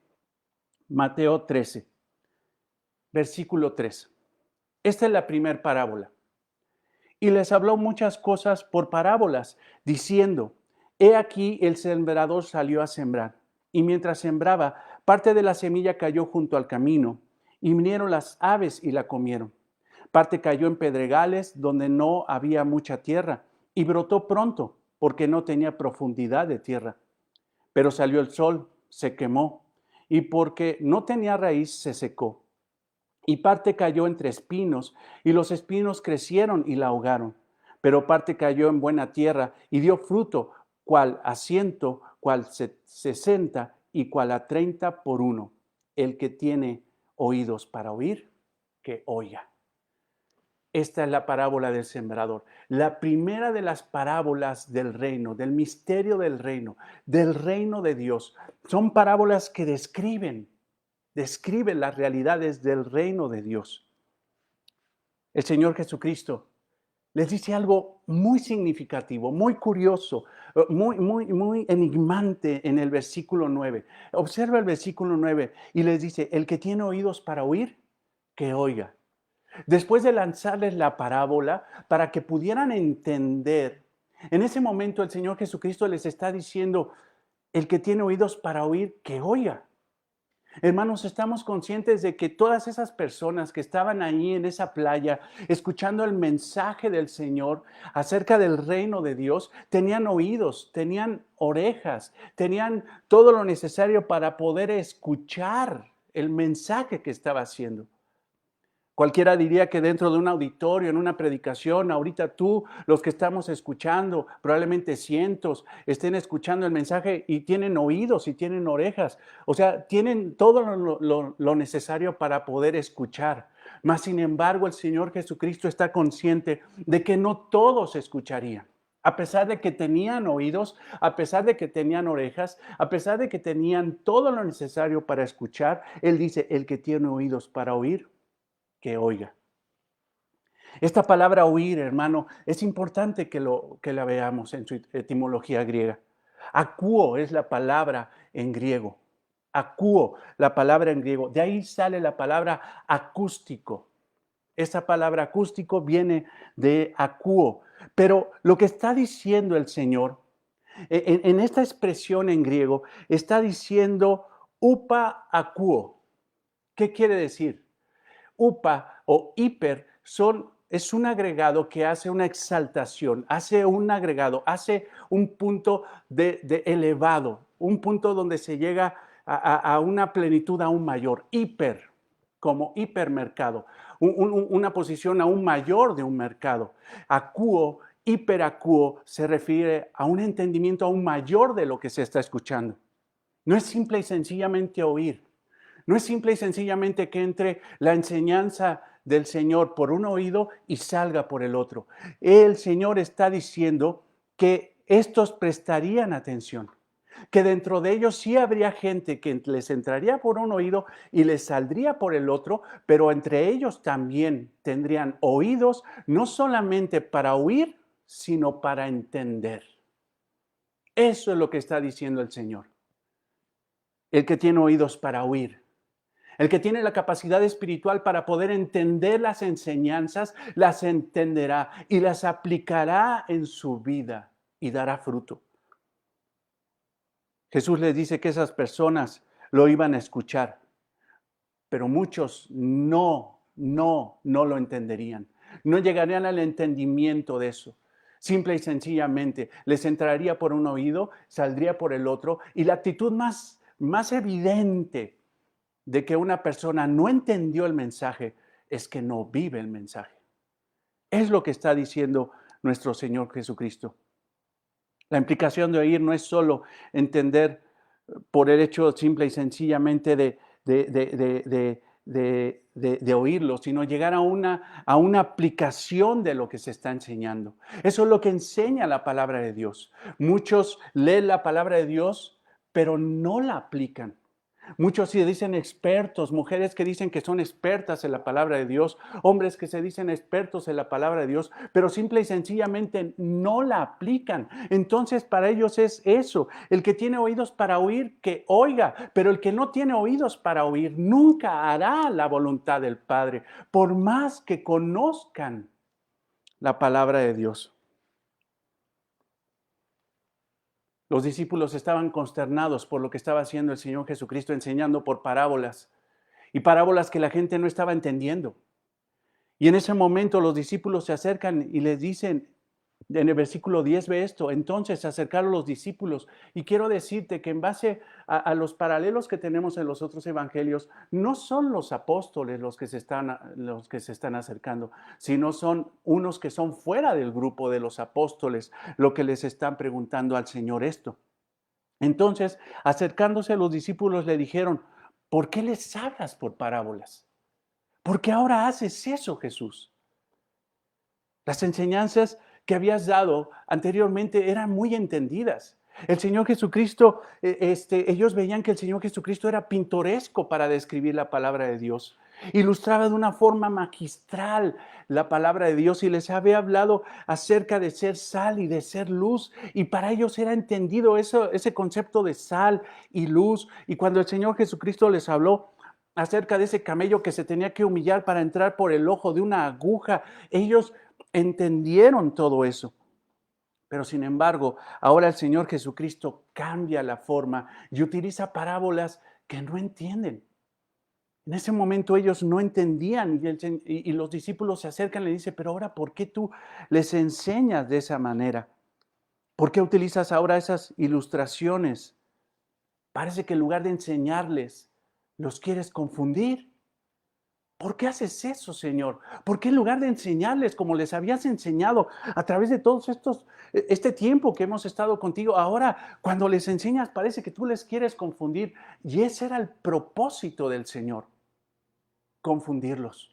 versículo 3. Esta es la primera parábola. Y les habló muchas cosas por parábolas, diciendo, he aquí el sembrador salió a sembrar, y mientras sembraba, parte de la semilla cayó junto al camino, y vinieron las aves y la comieron. Parte cayó en pedregales donde no había mucha tierra, y brotó pronto, porque no tenía profundidad de tierra. Pero salió el sol, se quemó, y porque no tenía raíz, se secó. Y parte cayó entre espinos, y los espinos crecieron y la ahogaron. Pero parte cayó en buena tierra y dio fruto, cual a 100, cual 60 y cual a 30 por uno. El que tiene oídos para oír, que oiga. Esta es la parábola del sembrador, la primera de las parábolas del reino, del misterio del reino de Dios. Son parábolas que describen las realidades del reino de Dios. El Señor Jesucristo les dice algo muy significativo, muy curioso, muy enigmante en el versículo 9. Observa el versículo 9 y les dice, el que tiene oídos para oír, que oiga. Después de lanzarles la parábola para que pudieran entender, en ese momento el Señor Jesucristo les está diciendo, el que tiene oídos para oír, que oiga. Hermanos, estamos conscientes de que todas esas personas que estaban ahí en esa playa escuchando el mensaje del Señor acerca del reino de Dios, tenían oídos, tenían orejas, tenían todo lo necesario para poder escuchar el mensaje que estaba haciendo. Cualquiera diría que dentro de un auditorio, en una predicación, ahorita tú, los que estamos escuchando, probablemente cientos, estén escuchando el mensaje y tienen oídos y tienen orejas. O sea, tienen todo lo necesario para poder escuchar. Mas, sin embargo, el Señor Jesucristo está consciente de que no todos escucharían. A pesar de que tenían oídos, a pesar de que tenían orejas, a pesar de que tenían todo lo necesario para escuchar, Él dice, el que tiene oídos para oír, que oiga. Esta palabra oír, hermano, es importante que la veamos en su etimología griega. Akúo es la palabra en griego. Akúo, la palabra en griego. De ahí sale la palabra acústico. Esta palabra acústico viene de akúo. Pero lo que está diciendo el Señor, en esta expresión en griego, está diciendo upa akúo. ¿Qué quiere decir? Upa o hiper es un agregado que hace una exaltación, hace un agregado, hace un punto de elevado, un punto donde se llega a una plenitud aún mayor, hiper, como hipermercado, una posición aún mayor de un mercado. Acuo, hiperacuo, se refiere a un entendimiento aún mayor de lo que se está escuchando. No es simple y sencillamente oír. No es simple y sencillamente que entre la enseñanza del Señor por un oído y salga por el otro. El Señor está diciendo que estos prestarían atención, que dentro de ellos sí habría gente que les entraría por un oído y les saldría por el otro, pero entre ellos también tendrían oídos no solamente para oír, sino para entender. Eso es lo que está diciendo el Señor. El que tiene oídos para oír. El que tiene la capacidad espiritual para poder entender las enseñanzas, las entenderá y las aplicará en su vida y dará fruto. Jesús les dice que esas personas lo iban a escuchar, pero muchos no lo entenderían. No llegarían al entendimiento de eso. Simple y sencillamente les entraría por un oído, saldría por el otro, y la actitud más evidente de que una persona no entendió el mensaje es que no vive el mensaje. Es lo que está diciendo nuestro Señor Jesucristo. La implicación de oír no es solo entender por el hecho simple y sencillamente de oírlo, sino llegar a una aplicación de lo que se está enseñando. Eso es lo que enseña la palabra de Dios. Muchos leen la palabra de Dios, pero no la aplican. Muchos se dicen expertos, mujeres que dicen que son expertas en la palabra de Dios, hombres que se dicen expertos en la palabra de Dios, pero simple y sencillamente no la aplican. Entonces para ellos es eso, el que tiene oídos para oír, que oiga, pero el que no tiene oídos para oír nunca hará la voluntad del Padre, por más que conozcan la palabra de Dios. Los discípulos estaban consternados por lo que estaba haciendo el Señor Jesucristo, enseñando por parábolas, y parábolas que la gente no estaba entendiendo. Y en ese momento los discípulos se acercan y les dicen, en el versículo 10 ve esto, entonces se acercaron los discípulos. Y quiero decirte que en base a los paralelos que tenemos en los otros evangelios, no son los apóstoles los que se están acercando, sino son unos que son fuera del grupo de los apóstoles, lo que les están preguntando al Señor esto. Entonces, acercándose a los discípulos le dijeron, ¿por qué les hablas por parábolas? ¿Por qué ahora haces eso, Jesús? Las enseñanzas que habías dado anteriormente eran muy entendidas. El Señor Jesucristo, ellos veían que el Señor Jesucristo era pintoresco para describir la palabra de Dios. Ilustraba de una forma magistral la palabra de Dios y les había hablado acerca de ser sal y de ser luz. Y para ellos era entendido ese concepto de sal y luz. Y cuando el Señor Jesucristo les habló acerca de ese camello que se tenía que humillar para entrar por el ojo de una aguja, ellos entendieron todo eso. Pero sin embargo, ahora el Señor Jesucristo cambia la forma y utiliza parábolas que no entienden. En ese momento ellos no entendían y los discípulos se acercan y le dicen, pero ahora, ¿por qué tú les enseñas de esa manera? ¿Por qué utilizas ahora esas ilustraciones? Parece que en lugar de enseñarles, los quieres confundir. ¿Por qué haces eso, Señor? ¿Por qué en lugar de enseñarles como les habías enseñado a través de todos este tiempo que hemos estado contigo, ahora cuando les enseñas parece que tú les quieres confundir? Y ese era el propósito del Señor, confundirlos.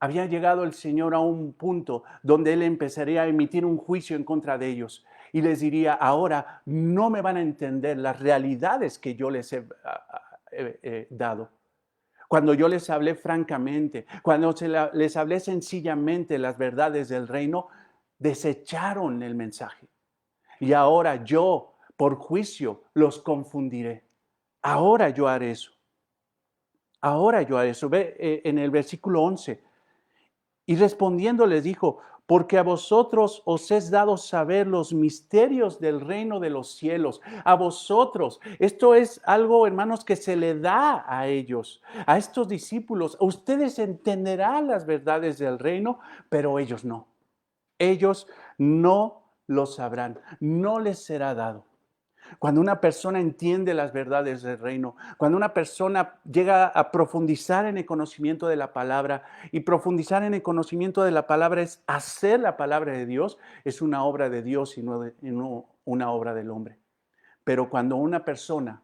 Había llegado el Señor a un punto donde Él empezaría a emitir un juicio en contra de ellos y les diría, ahora no me van a entender las realidades que yo les he dado. Cuando yo les hablé francamente, cuando les hablé sencillamente las verdades del reino, desecharon el mensaje. Y ahora yo, por juicio, los confundiré. Ahora yo haré eso. Ahora yo haré eso. Ve en el versículo 11. Y respondiendo les dijo, porque a vosotros os es dado saber los misterios del reino de los cielos. A vosotros. Esto es algo, hermanos, que se le da a ellos, a estos discípulos. Ustedes entenderán las verdades del reino, pero ellos no. Ellos no lo sabrán. No les será dado. Cuando una persona entiende las verdades del reino, cuando una persona llega a profundizar en el conocimiento de la palabra, y profundizar en el conocimiento de la palabra es hacer la palabra de Dios, es una obra de Dios y no una obra del hombre. Pero cuando una persona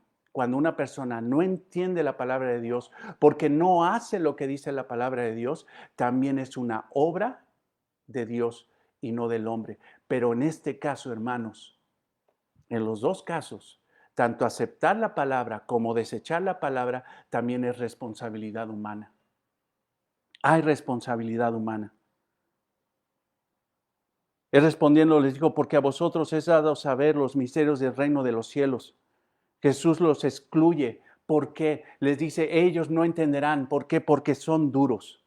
no entiende la palabra de Dios porque no hace lo que dice la palabra de Dios, también es una obra de Dios y no del hombre. Pero en este caso, hermanos, en los dos casos, tanto aceptar la palabra como desechar la palabra también es responsabilidad humana. Hay responsabilidad humana. Él respondiendo les dijo, porque a vosotros es dado saber los misterios del reino de los cielos. Jesús los excluye. ¿Por qué? Les dice, ellos no entenderán. ¿Por qué? Porque son duros.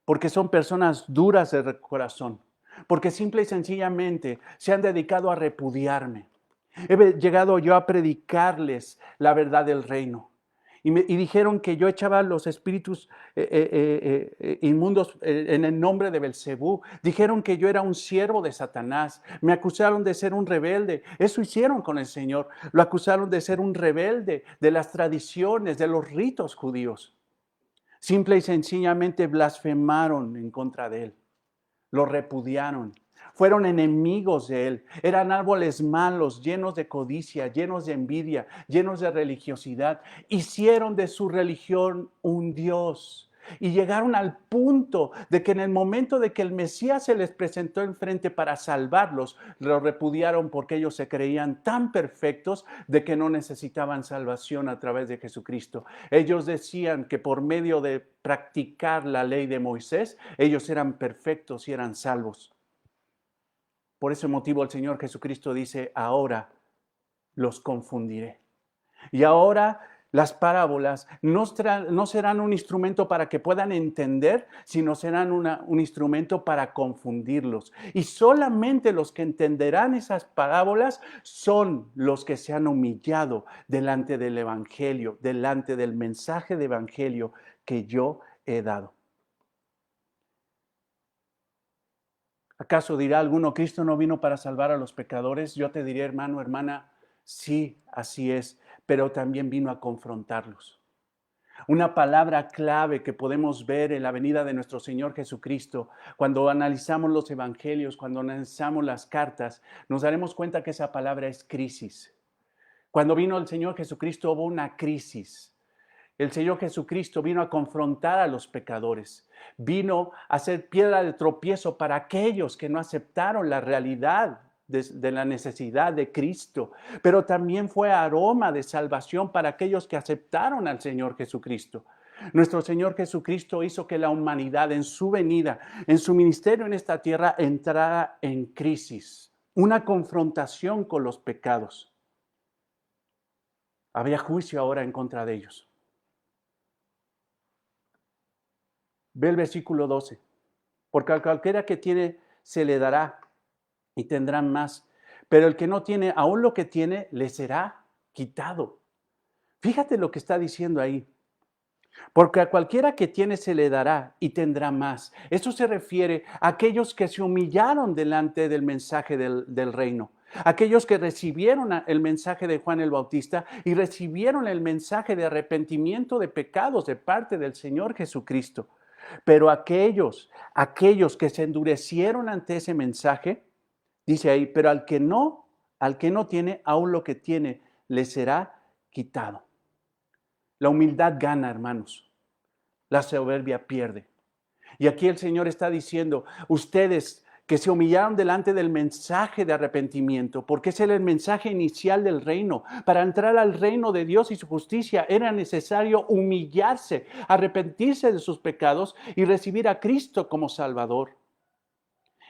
Porque son personas duras de corazón. Porque simple y sencillamente se han dedicado a repudiarme. He llegado yo a predicarles la verdad del reino. Y dijeron que yo echaba los espíritus inmundos en el nombre de Belcebú. Dijeron que yo era un siervo de Satanás. Me acusaron de ser un rebelde. Eso hicieron con el Señor. Lo acusaron de ser un rebelde de las tradiciones, de los ritos judíos. Simple y sencillamente blasfemaron en contra de él. Lo repudiaron. Fueron enemigos de él. Eran árboles malos, llenos de codicia, llenos de envidia, llenos de religiosidad. Hicieron de su religión un Dios. y llegaron al punto de que en el momento de que el Mesías se les presentó enfrente para salvarlos, lo repudiaron porque ellos se creían tan perfectos de que no necesitaban salvación a través de Jesucristo. Ellos decían que por medio de practicar la ley de Moisés, ellos eran perfectos y eran salvos. Por ese motivo el Señor Jesucristo dice, ahora los confundiré. Y ahora las parábolas no serán un instrumento para que puedan entender, sino serán un instrumento para confundirlos. Y solamente los que entenderán esas parábolas son los que se han humillado delante del Evangelio, delante del mensaje de Evangelio que yo he dado. ¿Acaso dirá alguno, Cristo no vino para salvar a los pecadores? Yo te diré, hermano, hermana, sí, así es, pero también vino a confrontarlos. Una palabra clave que podemos ver en la venida de nuestro Señor Jesucristo, cuando analizamos los evangelios, cuando analizamos las cartas, nos daremos cuenta que esa palabra es crisis. Cuando vino el Señor Jesucristo hubo una crisis. El Señor Jesucristo vino a confrontar a los pecadores, vino a ser piedra de tropiezo para aquellos que no aceptaron la realidad de la necesidad de Cristo, pero también fue aroma de salvación para aquellos que aceptaron al Señor Jesucristo. Nuestro Señor Jesucristo hizo que la humanidad en su venida, en su ministerio en esta tierra, entrara en crisis, una confrontación con los pecados. Había juicio ahora en contra de ellos. Ve el versículo 12. Porque a cualquiera que tiene se le dará y tendrán más. Pero el que no tiene, aún lo que tiene, le será quitado. Fíjate lo que está diciendo ahí. Porque a cualquiera que tiene se le dará y tendrá más. Eso se refiere a aquellos que se humillaron delante del mensaje del reino. Aquellos que recibieron el mensaje de Juan el Bautista y recibieron el mensaje de arrepentimiento de pecados de parte del Señor Jesucristo. Pero aquellos que se endurecieron ante ese mensaje, dice ahí, pero al que no tiene, aún lo que tiene, le será quitado. La humildad gana, hermanos. La soberbia pierde. Y aquí el Señor está diciendo, ustedes que se humillaron delante del mensaje de arrepentimiento, porque ese era el mensaje inicial del reino. Para entrar al reino de Dios y su justicia era necesario humillarse, arrepentirse de sus pecados y recibir a Cristo como Salvador.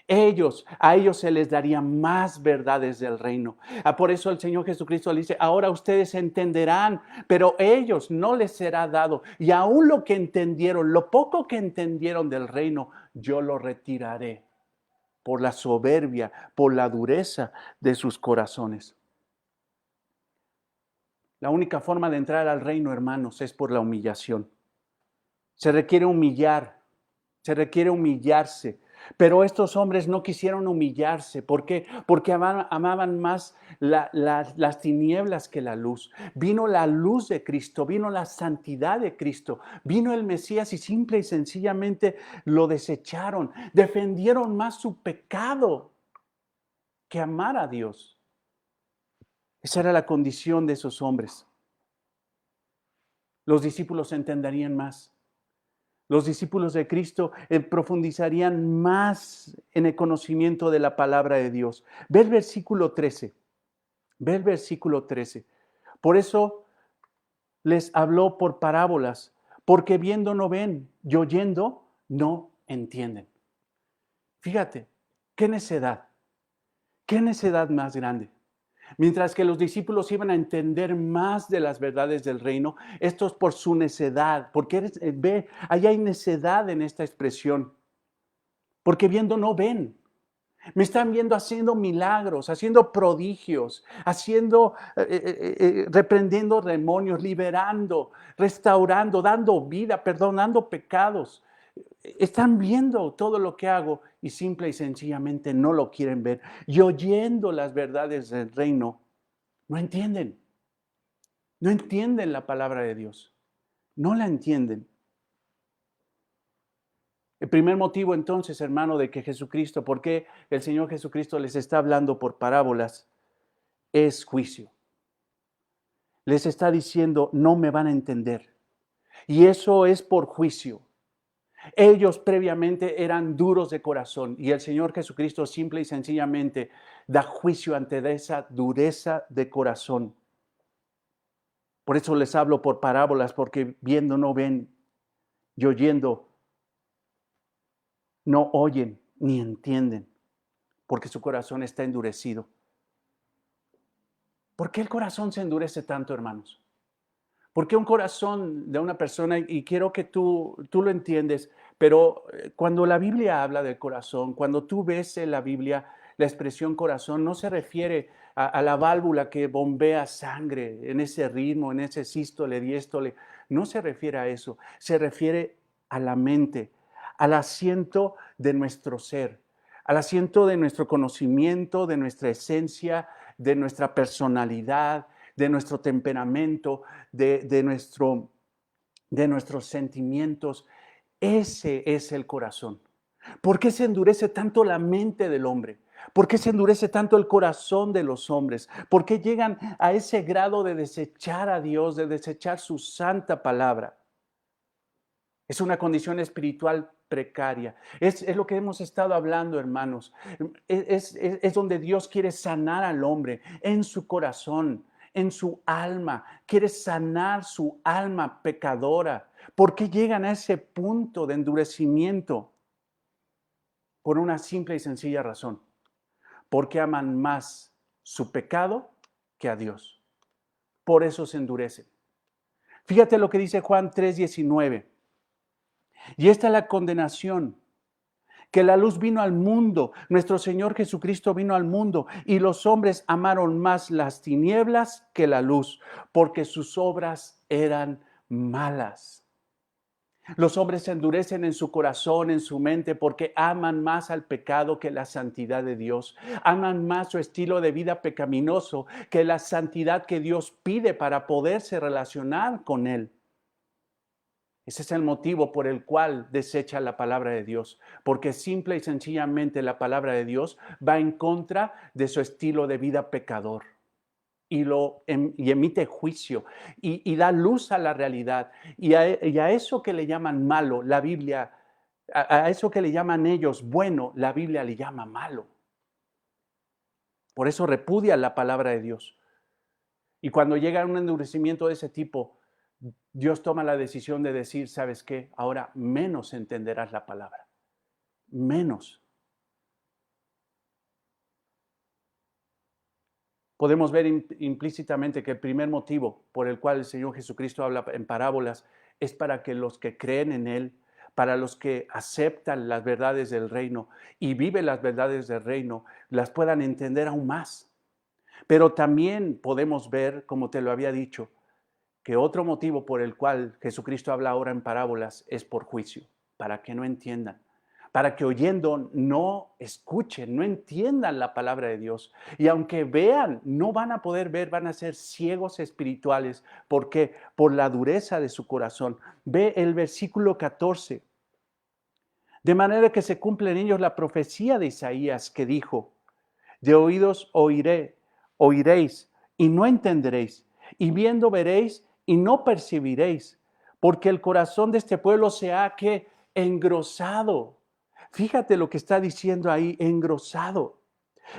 A ellos se les daría más verdades del reino. Por eso el Señor Jesucristo le dice, ahora ustedes entenderán, pero ellos no les será dado. Y aún lo que entendieron, lo poco que entendieron del reino, yo lo retiraré por la soberbia, por la dureza de sus corazones. La única forma de entrar al reino, hermanos, es por la humillación. Se requiere humillar, se requiere humillarse. Pero estos hombres no quisieron humillarse. ¿Por qué? Porque amaban más las tinieblas que la luz. Vino la luz de Cristo, vino la santidad de Cristo, vino el Mesías y simple y sencillamente lo desecharon. Defendieron más su pecado que amar a Dios. Esa era la condición de esos hombres. Los discípulos entenderían más. Los discípulos de Cristo profundizarían más en el conocimiento de la palabra de Dios. Ve el versículo 13. Ve el versículo 13. Por eso les habló por parábolas, porque viendo no ven y oyendo no entienden. Fíjate, qué necedad más grande. Mientras que los discípulos iban a entender más de las verdades del reino, estos por su necedad, porque ve, ahí hay necedad en esta expresión, porque viendo no ven. Me están viendo haciendo milagros, haciendo prodigios, reprendiendo demonios, liberando, restaurando, dando vida, perdonando pecados. Están viendo todo lo que hago y simple y sencillamente no lo quieren ver. Y oyendo las verdades del reino, no entienden. No entienden la palabra de Dios. No la entienden. El primer motivo entonces, hermano, de que Jesucristo, ¿por qué el Señor Jesucristo les está hablando por parábolas? Es juicio. Les está diciendo, no me van a entender. Y eso es por juicio. Ellos previamente eran duros de corazón y el Señor Jesucristo simple y sencillamente da juicio ante esa dureza de corazón. Por eso les hablo por parábolas, porque viendo no ven y oyendo no oyen ni entienden, porque su corazón está endurecido. ¿Por qué el corazón se endurece tanto, hermanos? ¿Por qué un corazón de una persona, y quiero que tú lo entiendes, pero cuando la Biblia habla del corazón, cuando tú ves en la Biblia la expresión corazón, no se refiere a la válvula que bombea sangre en ese ritmo, en ese sístole, diéstole, no se refiere a eso, se refiere a la mente, al asiento de nuestro ser, al asiento de nuestro conocimiento, de nuestra esencia, de nuestra personalidad, de nuestro temperamento, de nuestros sentimientos. Ese es el corazón. ¿Por qué se endurece tanto la mente del hombre? ¿Por qué se endurece tanto el corazón de los hombres? ¿Por qué llegan a ese grado de desechar a Dios, de desechar su santa palabra? Es una condición espiritual precaria. Es lo que hemos estado hablando, hermanos. Es donde Dios quiere sanar al hombre, en su corazón, en su alma. Quiere sanar su alma pecadora. ¿Por qué llegan a ese punto de endurecimiento? Por una simple y sencilla razón. Porque aman más su pecado que a Dios. Por eso se endurecen. Fíjate lo que dice Juan 3:19. Y esta es la condenación, que la luz vino al mundo, nuestro Señor Jesucristo vino al mundo, y los hombres amaron más las tinieblas que la luz, porque sus obras eran malas. Los hombres se endurecen en su corazón, en su mente, porque aman más al pecado que la santidad de Dios. Aman más su estilo de vida pecaminoso que la santidad que Dios pide para poderse relacionar con Él. Ese es el motivo por el cual desecha la palabra de Dios, porque simple y sencillamente la palabra de Dios va en contra de su estilo de vida pecador y emite juicio y da luz a la realidad. Y a eso que le llaman malo, la Biblia, a eso que le llaman ellos bueno, la Biblia le llama malo. Por eso repudia la palabra de Dios. Y cuando llega un endurecimiento de ese tipo, Dios toma la decisión de decir, ¿sabes qué? Ahora menos entenderás la palabra. Menos. Podemos ver implícitamente que el primer motivo por el cual el Señor Jesucristo habla en parábolas es para que los que creen en Él, para los que aceptan las verdades del reino y viven las verdades del reino, las puedan entender aún más. Pero también podemos ver, como te lo había dicho, que otro motivo por el cual Jesucristo habla ahora en parábolas es por juicio, para que no entiendan, para que oyendo no escuchen, no entiendan la palabra de Dios. Y aunque vean, no van a poder ver, van a ser ciegos espirituales. ¿Por qué? Por la dureza de su corazón. Ve el versículo 14. De manera que se cumple en ellos la profecía de Isaías que dijo, de oídos oiréis y no entenderéis, y viendo veréis y no percibiréis, porque el corazón de este pueblo se ha que engrosado. Fíjate lo que está diciendo ahí, engrosado.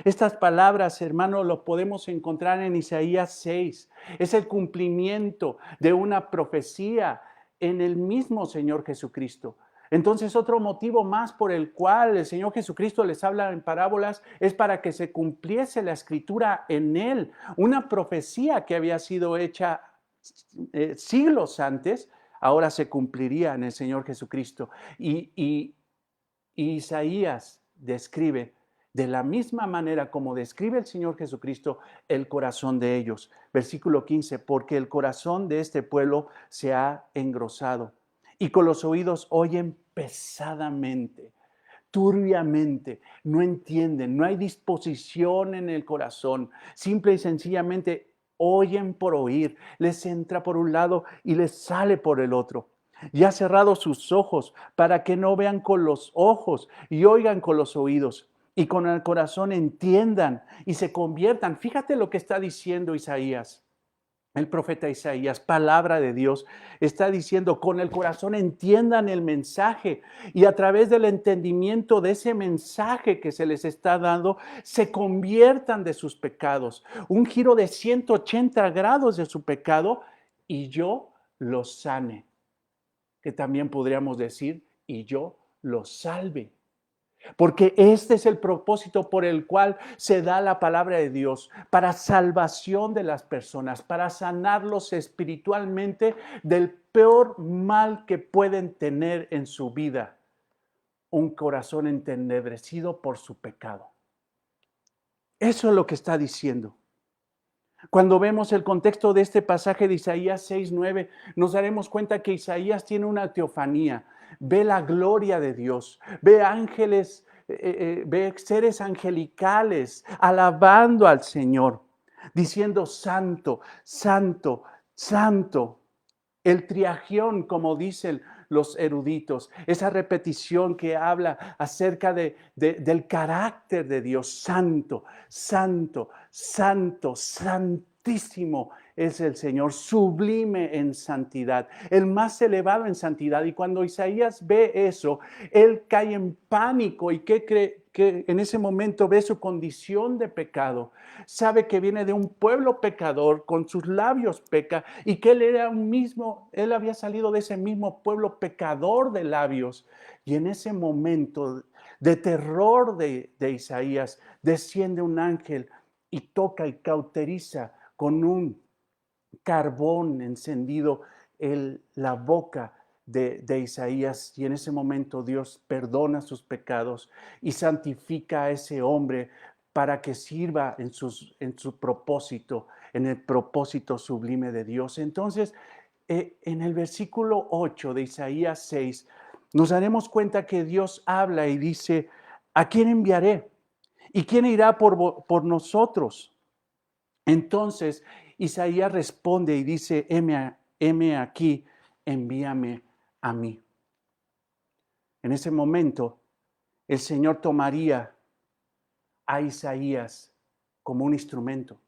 Estas palabras, hermanos, lo podemos encontrar en Isaías 6. Es el cumplimiento de una profecía en el mismo Señor Jesucristo. Entonces, otro motivo más por el cual el Señor Jesucristo les habla en parábolas es para que se cumpliese la escritura en Él. Una profecía que había sido hecha siglos antes, ahora se cumpliría en el Señor Jesucristo. Y Isaías describe de la misma manera como describe el Señor Jesucristo el corazón de ellos. Versículo 15, porque el corazón de este pueblo se ha engrosado y con los oídos oyen pesadamente, turbiamente, no entienden, no hay disposición en el corazón, simple y sencillamente oyen por oír, les entra por un lado y les sale por el otro. Y ha cerrado sus ojos para que no vean con los ojos y oigan con los oídos y con el corazón entiendan y se conviertan. Fíjate lo que está diciendo Isaías. El profeta Isaías, palabra de Dios, está diciendo, con el corazón entiendan el mensaje y a través del entendimiento de ese mensaje que se les está dando, se conviertan de sus pecados. Un giro de 180 grados de su pecado y yo los sane. Que también podríamos decir, y yo los salve. Porque este es el propósito por el cual se da la palabra de Dios, para salvación de las personas, para sanarlos espiritualmente del peor mal que pueden tener en su vida, un corazón entenebrecido por su pecado. Eso es lo que está diciendo. Cuando vemos el contexto de este pasaje de Isaías 6:9, nos daremos cuenta que Isaías tiene una teofanía, ve la gloria de Dios, ve ángeles, ve seres angelicales alabando al Señor, diciendo santo, santo, santo. El triagión, como dicen los eruditos, esa repetición que habla acerca del carácter de Dios, santo, santo, santo, santísimo es el Señor, sublime en santidad, el más elevado en santidad. Y cuando Isaías ve eso, él cae en pánico. ¿Y qué cree? Que en ese momento ve su condición de pecado, sabe que viene de un pueblo pecador, con sus labios peca, y que él había salido de ese mismo pueblo pecador de labios. Y en ese momento de terror de Isaías, desciende un ángel y toca y cauteriza con un carbón encendido la boca de Isaías, y en ese momento Dios perdona sus pecados y santifica a ese hombre para que sirva en su propósito, en el propósito sublime de Dios. Entonces, en el versículo 8 de Isaías 6, nos daremos cuenta que Dios habla y dice, ¿a quién enviaré? ¿Y quién irá por nosotros? Entonces Isaías responde y dice, heme aquí, envíame a mí. En ese momento, el Señor tomaría a Isaías como un instrumento.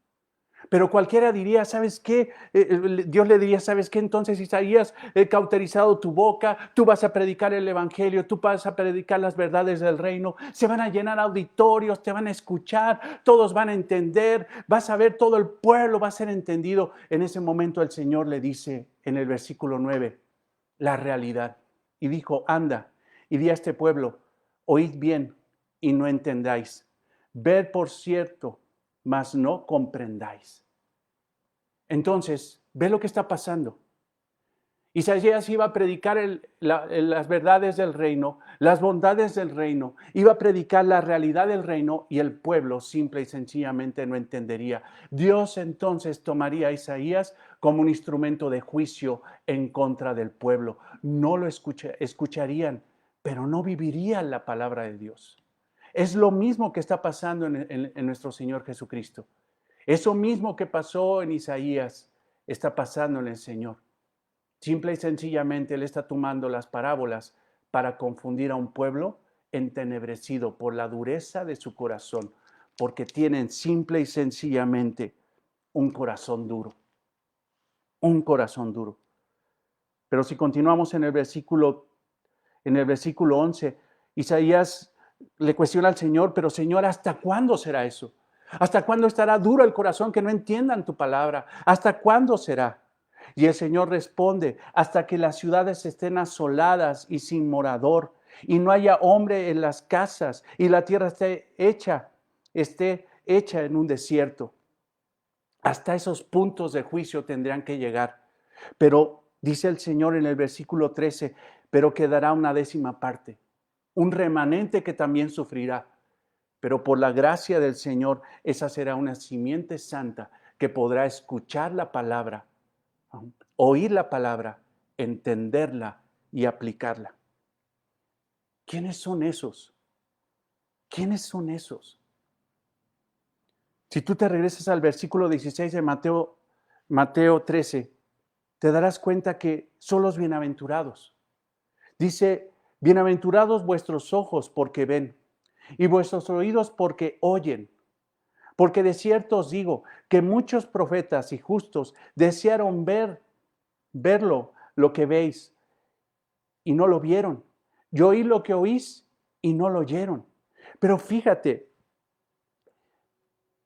Pero cualquiera diría, ¿sabes qué? Dios le diría, ¿sabes qué? Entonces, Isaías, he cauterizado tu boca, tú vas a predicar el evangelio, tú vas a predicar las verdades del reino, se van a llenar auditorios, te van a escuchar, todos van a entender, vas a ver todo el pueblo, va a ser entendido. En ese momento el Señor le dice en el versículo 9, la realidad. Y dijo, anda, y di a este pueblo, oíd bien y no entendáis. Ved por cierto, mas no comprendáis. Entonces, ve lo que está pasando. Isaías iba a predicar las verdades del reino, las bondades del reino, iba a predicar la realidad del reino, y el pueblo simple y sencillamente no entendería. Dios entonces tomaría a Isaías como un instrumento de juicio en contra del pueblo. No lo escucharían, pero no vivirían la palabra de Dios. Es lo mismo que está pasando en nuestro Señor Jesucristo. Eso mismo que pasó en Isaías está pasando en el Señor. Simple y sencillamente Él está tomando las parábolas para confundir a un pueblo entenebrecido por la dureza de su corazón, porque tienen simple y sencillamente un corazón duro. Un corazón duro. Pero si continuamos en el versículo 11, Isaías le cuestiona al Señor, pero Señor, ¿hasta cuándo será eso? ¿Hasta cuándo estará duro el corazón que no entiendan tu palabra? ¿Hasta cuándo será? Y el Señor responde, hasta que las ciudades estén asoladas y sin morador, y no haya hombre en las casas, y la tierra esté hecha en un desierto. Hasta esos puntos de juicio tendrán que llegar. Pero dice el Señor en el versículo 13, pero quedará una 10ª parte, un remanente que también sufrirá. Pero por la gracia del Señor, esa será una simiente santa que podrá escuchar la palabra, oír la palabra, entenderla y aplicarla. ¿Quiénes son esos? ¿Quiénes son esos? Si tú te regresas al versículo 16 de Mateo 13, te darás cuenta que son los bienaventurados. Dice, bienaventurados vuestros ojos porque ven y vuestros oídos porque oyen, Porque de cierto os digo que muchos profetas y justos desearon verlo, lo que veis, y no lo vieron. Y oí lo que oís, y no lo oyeron. Pero fíjate,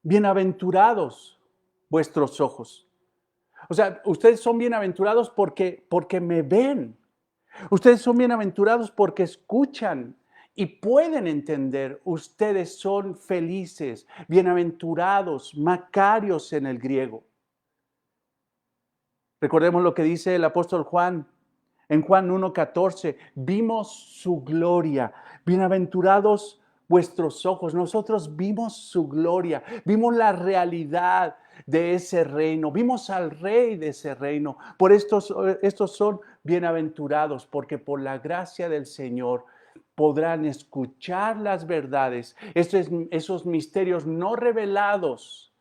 bienaventurados vuestros ojos. O sea, ustedes son bienaventurados porque me ven. Ustedes son bienaventurados porque escuchan y pueden entender. Ustedes son felices, bienaventurados, macarios en el griego. Recordemos lo que dice el apóstol Juan. En Juan 1:14, vimos su gloria. Bienaventurados vuestros ojos. Nosotros vimos su gloria, vimos la realidad de ese reino, vimos al rey de ese reino. Por estos son bienaventurados, porque por la gracia del Señor podrán escuchar las verdades, esos misterios no revelados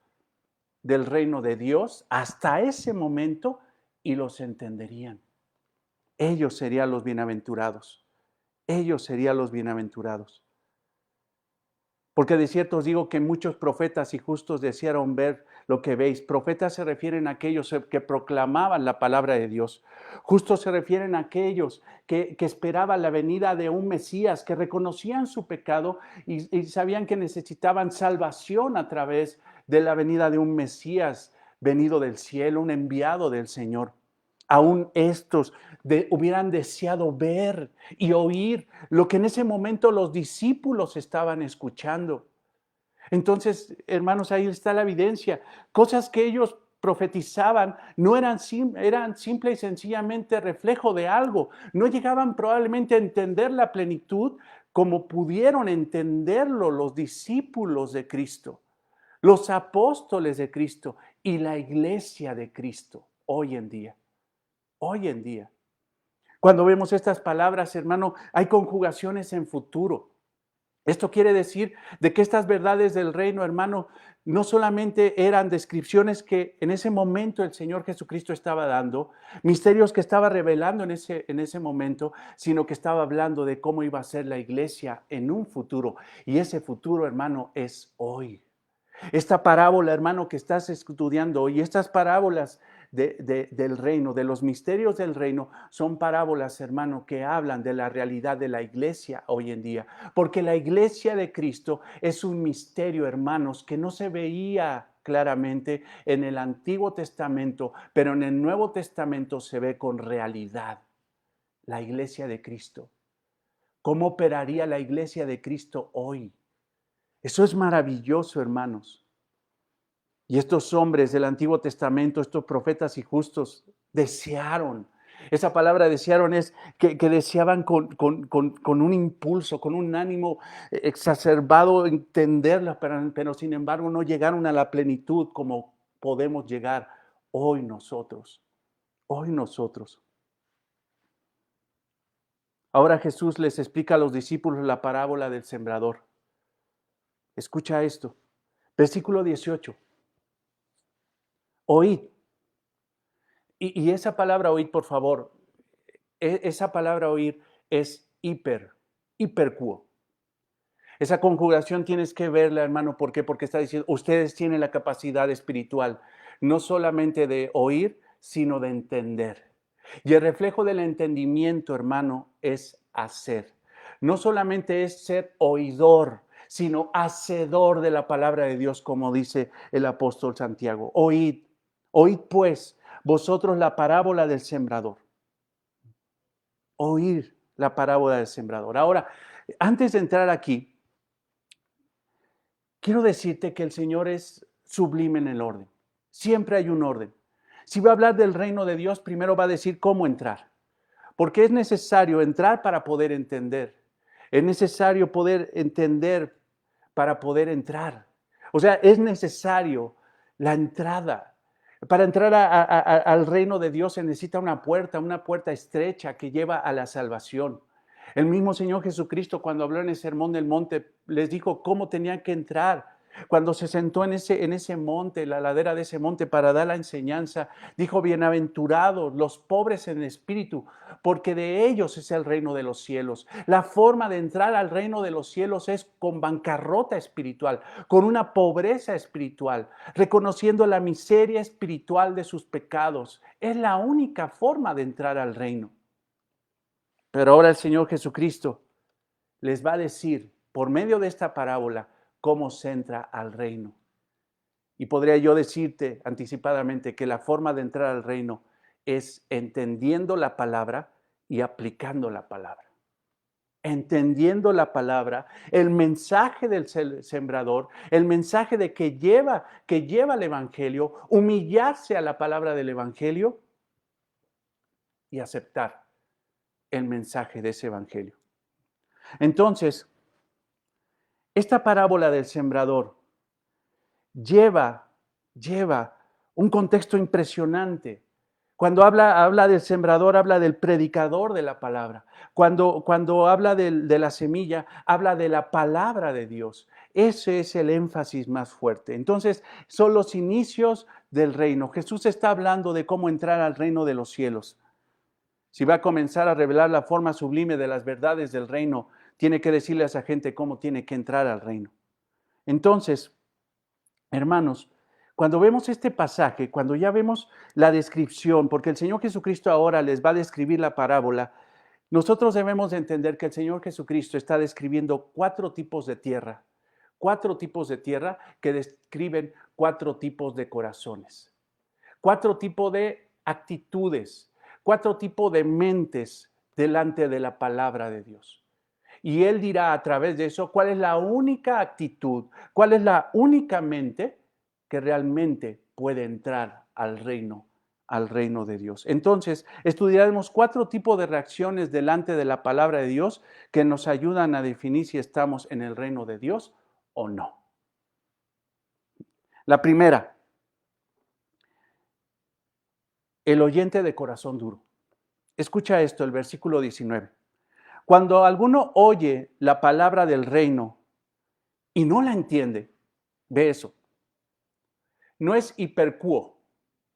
del reino de Dios hasta ese momento, y los entenderían. Ellos serían los bienaventurados. Ellos serían los bienaventurados. Porque de cierto os digo que muchos profetas y justos desearon ver lo que veis. Profetas se refieren a aquellos que proclamaban la palabra de Dios. Justos se refieren a aquellos que esperaban la venida de un Mesías, que reconocían su pecado y sabían que necesitaban salvación a través de la venida de un Mesías venido del cielo, un enviado del Señor. Aún estos hubieran deseado ver y oír lo que en ese momento los discípulos estaban escuchando. Entonces, hermanos, ahí está la evidencia. Cosas que ellos profetizaban no eran simple y sencillamente reflejo de algo. No llegaban probablemente a entender la plenitud como pudieron entenderlo los discípulos de Cristo, los apóstoles de Cristo y la iglesia de Cristo hoy en día. Hoy en día. Cuando vemos estas palabras, hermano, hay conjugaciones en futuro. Esto quiere decir de que estas verdades del reino, hermano, no solamente eran descripciones que en ese momento el Señor Jesucristo estaba dando, misterios que estaba revelando en ese momento, sino que estaba hablando de cómo iba a ser la iglesia en un futuro. Y ese futuro, hermano, es hoy. Esta parábola, hermano, que estás estudiando hoy, estas parábolas del reino, de los misterios del reino, son parábolas, hermano, que hablan de la realidad de la iglesia hoy en día. Porque la iglesia de Cristo es un misterio, hermanos, que no se veía claramente en el Antiguo Testamento, pero en el Nuevo Testamento se ve con realidad. La iglesia de Cristo. ¿Cómo operaría la iglesia de Cristo hoy? Eso es maravilloso, hermanos. Y estos hombres del Antiguo Testamento, estos profetas y justos, desearon. Esa palabra desearon es que deseaban con un impulso, con un ánimo exacerbado entenderla, pero sin embargo no llegaron a la plenitud como podemos llegar hoy nosotros. Hoy nosotros. Ahora Jesús les explica a los discípulos la parábola del sembrador. Escucha esto. Versículo 18. Oíd. Y esa palabra oíd, por favor, esa palabra oír es hipercuo. Esa conjugación tienes que verla, hermano. ¿Por qué? Porque está diciendo, ustedes tienen la capacidad espiritual, no solamente de oír, sino de entender. Y el reflejo del entendimiento, hermano, es hacer. No solamente es ser oidor, sino hacedor de la palabra de Dios, como dice el apóstol Santiago. Oíd pues vosotros la parábola del sembrador. Oír la parábola del sembrador. Ahora, antes de entrar aquí, quiero decirte que el Señor es sublime en el orden. Siempre hay un orden. Si va a hablar del reino de Dios, primero va a decir cómo entrar. Porque es necesario entrar para poder entender. Es necesario poder entender para poder entrar. O sea, es necesario la entrada. Para entrar al reino de Dios se necesita una puerta estrecha que lleva a la salvación. El mismo Señor Jesucristo, cuando habló en el Sermón del Monte, les dijo cómo tenían que entrar. Cuando se sentó en ese monte, la ladera de ese monte para dar la enseñanza, dijo, bienaventurados los pobres en espíritu, porque de ellos es el reino de los cielos. La forma de entrar al reino de los cielos es con bancarrota espiritual, con una pobreza espiritual, reconociendo la miseria espiritual de sus pecados. Es la única forma de entrar al reino. Pero ahora el Señor Jesucristo les va a decir, por medio de esta parábola, cómo se entra al reino. Y podría yo decirte anticipadamente que la forma de entrar al reino es entendiendo la palabra y aplicando la palabra. Entendiendo la palabra, el mensaje del sembrador, el mensaje de que lleva el evangelio, humillarse a la palabra del evangelio y aceptar el mensaje de ese evangelio. Entonces, esta parábola del sembrador lleva un contexto impresionante. Cuando habla del sembrador, habla del predicador de la palabra. Cuando habla de la semilla, habla de la palabra de Dios. Ese es el énfasis más fuerte. Entonces, son los inicios del reino. Jesús está hablando de cómo entrar al reino de los cielos. Si va a comenzar a revelar la forma sublime de las verdades del reino, tiene que decirle a esa gente cómo tiene que entrar al reino. Entonces, hermanos, cuando vemos este pasaje, cuando ya vemos la descripción, porque el Señor Jesucristo ahora les va a describir la parábola, nosotros debemos de entender que el Señor Jesucristo está describiendo 4 tipos de tierra. 4 tipos de tierra que describen 4 tipos de corazones. 4 tipos de actitudes. 4 tipos de mentes delante de la palabra de Dios. Y Él dirá a través de eso cuál es la única actitud, cuál es la única mente que realmente puede entrar al reino de Dios. Entonces, estudiaremos 4 tipos de reacciones delante de la palabra de Dios que nos ayudan a definir si estamos en el reino de Dios o no. La primera, el oyente de corazón duro. Escucha esto, el versículo 19. Cuando alguno oye la palabra del reino y no la entiende, ve eso. No es hipercuo,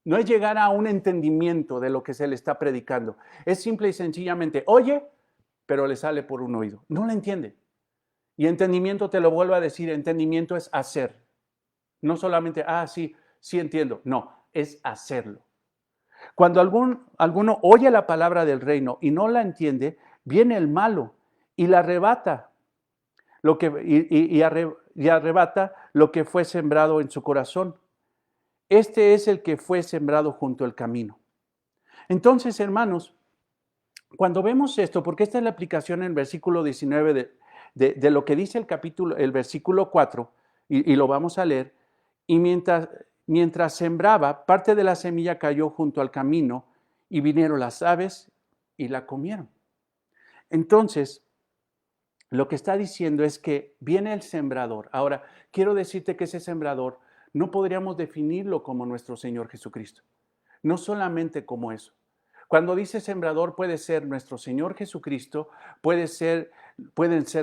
no es llegar a un entendimiento de lo que se le está predicando. Es simple y sencillamente, oye, pero le sale por un oído. No la entiende. Y entendimiento, te lo vuelvo a decir, entendimiento es hacer. No solamente, sí entiendo. No, es hacerlo. Cuando alguno oye la palabra del reino y no la entiende, viene el malo y la arrebata arrebata lo que fue sembrado en su corazón. Este es el que fue sembrado junto al camino. Entonces, hermanos, cuando vemos esto, porque esta es la aplicación en el versículo 19 de lo que dice el versículo 4, y lo vamos a leer, y mientras sembraba, parte de la semilla cayó junto al camino, y vinieron las aves y la comieron. Entonces, lo que está diciendo es que viene el sembrador. Ahora, quiero decirte que ese sembrador no podríamos definirlo como nuestro Señor Jesucristo. No solamente como eso. Cuando dice sembrador puede ser nuestro Señor Jesucristo, pueden ser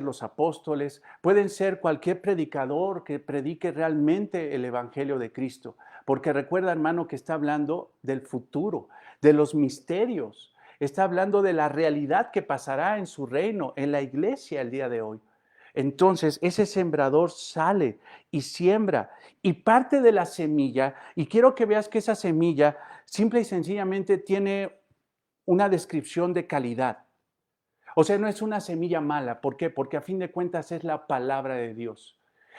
los apóstoles, pueden ser cualquier predicador que predique realmente el Evangelio de Cristo. Porque recuerda, hermano, que está hablando del futuro, de los misterios. Está hablando de la realidad que pasará en su reino, en la iglesia el día de hoy. Entonces, ese sembrador sale y siembra y parte de la semilla, y quiero que veas que esa semilla simple y sencillamente tiene una descripción de calidad. O sea, no es una semilla mala. ¿Por qué? Porque a fin de cuentas es la palabra de Dios.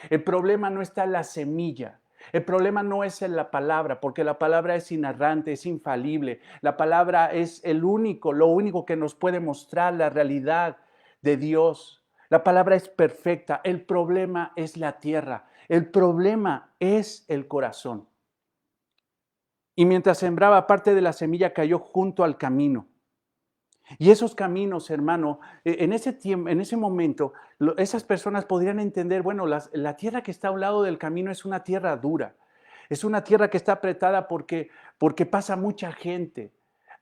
El problema no está en la semilla. El problema no es en la palabra, porque la palabra es inerrante, es infalible. La palabra es lo único que nos puede mostrar la realidad de Dios. La palabra es perfecta. El problema es la tierra. El problema es el corazón. Y mientras sembraba, parte de la semilla cayó junto al camino. Y esos caminos, hermano, en ese momento, esas personas podrían entender, bueno, la tierra que está a un lado del camino es una tierra dura. Es una tierra que está apretada porque pasa mucha gente.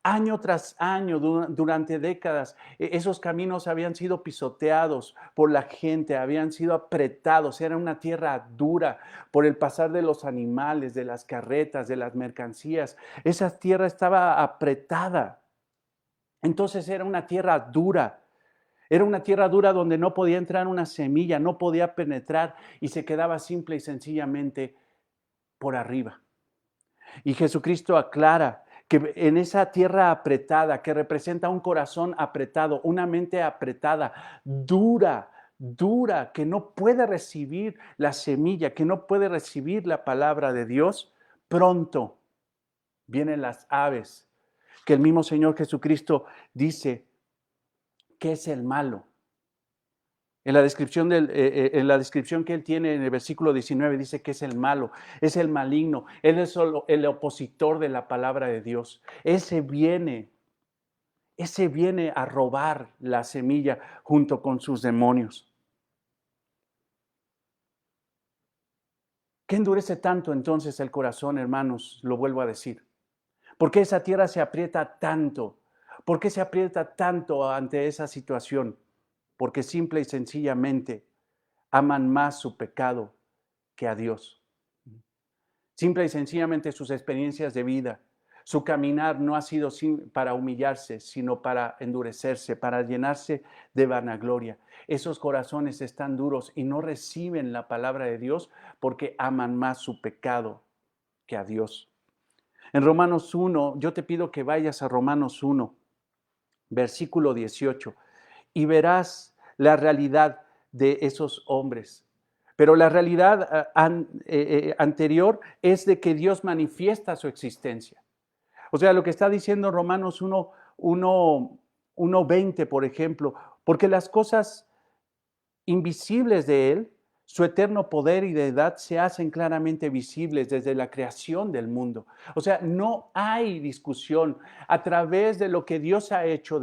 Año tras año, durante décadas, esos caminos habían sido pisoteados por la gente, habían sido apretados, era una tierra dura por el pasar de los animales, de las carretas, de las mercancías. Esa tierra estaba apretada. Entonces era una tierra dura. Era una tierra dura donde no podía entrar una semilla, no podía penetrar y se quedaba simple y sencillamente por arriba. Y Jesucristo aclara que en esa tierra apretada, que representa un corazón apretado, una mente apretada, dura, dura, que no puede recibir la semilla, que no puede recibir la palabra de Dios, pronto vienen las aves, que el mismo Señor Jesucristo dice que es el malo. En la descripción que él tiene en el versículo 19 dice que es el malo, es el maligno, él es el opositor de la palabra de Dios. Ese viene a robar la semilla junto con sus demonios. ¿Qué endurece tanto entonces el corazón, hermanos? Lo vuelvo a decir. ¿Por qué esa tierra se aprieta tanto? ¿Por qué se aprieta tanto ante esa situación? Porque simple y sencillamente aman más su pecado que a Dios. Simple y sencillamente sus experiencias de vida, su caminar no ha sido para humillarse, sino para endurecerse, para llenarse de vanagloria. Esos corazones están duros y no reciben la palabra de Dios porque aman más su pecado que a Dios. En Romanos 1, yo te pido que vayas a Romanos 1, versículo 18, y verás la realidad de esos hombres. Pero la realidad anterior es de que Dios manifiesta su existencia. O sea, lo que está diciendo Romanos 1:20, por ejemplo, porque las cosas invisibles de Él, su eterno poder y deidad se hacen claramente visibles desde la creación del mundo. O sea, no hay discusión a través de lo que Dios ha hecho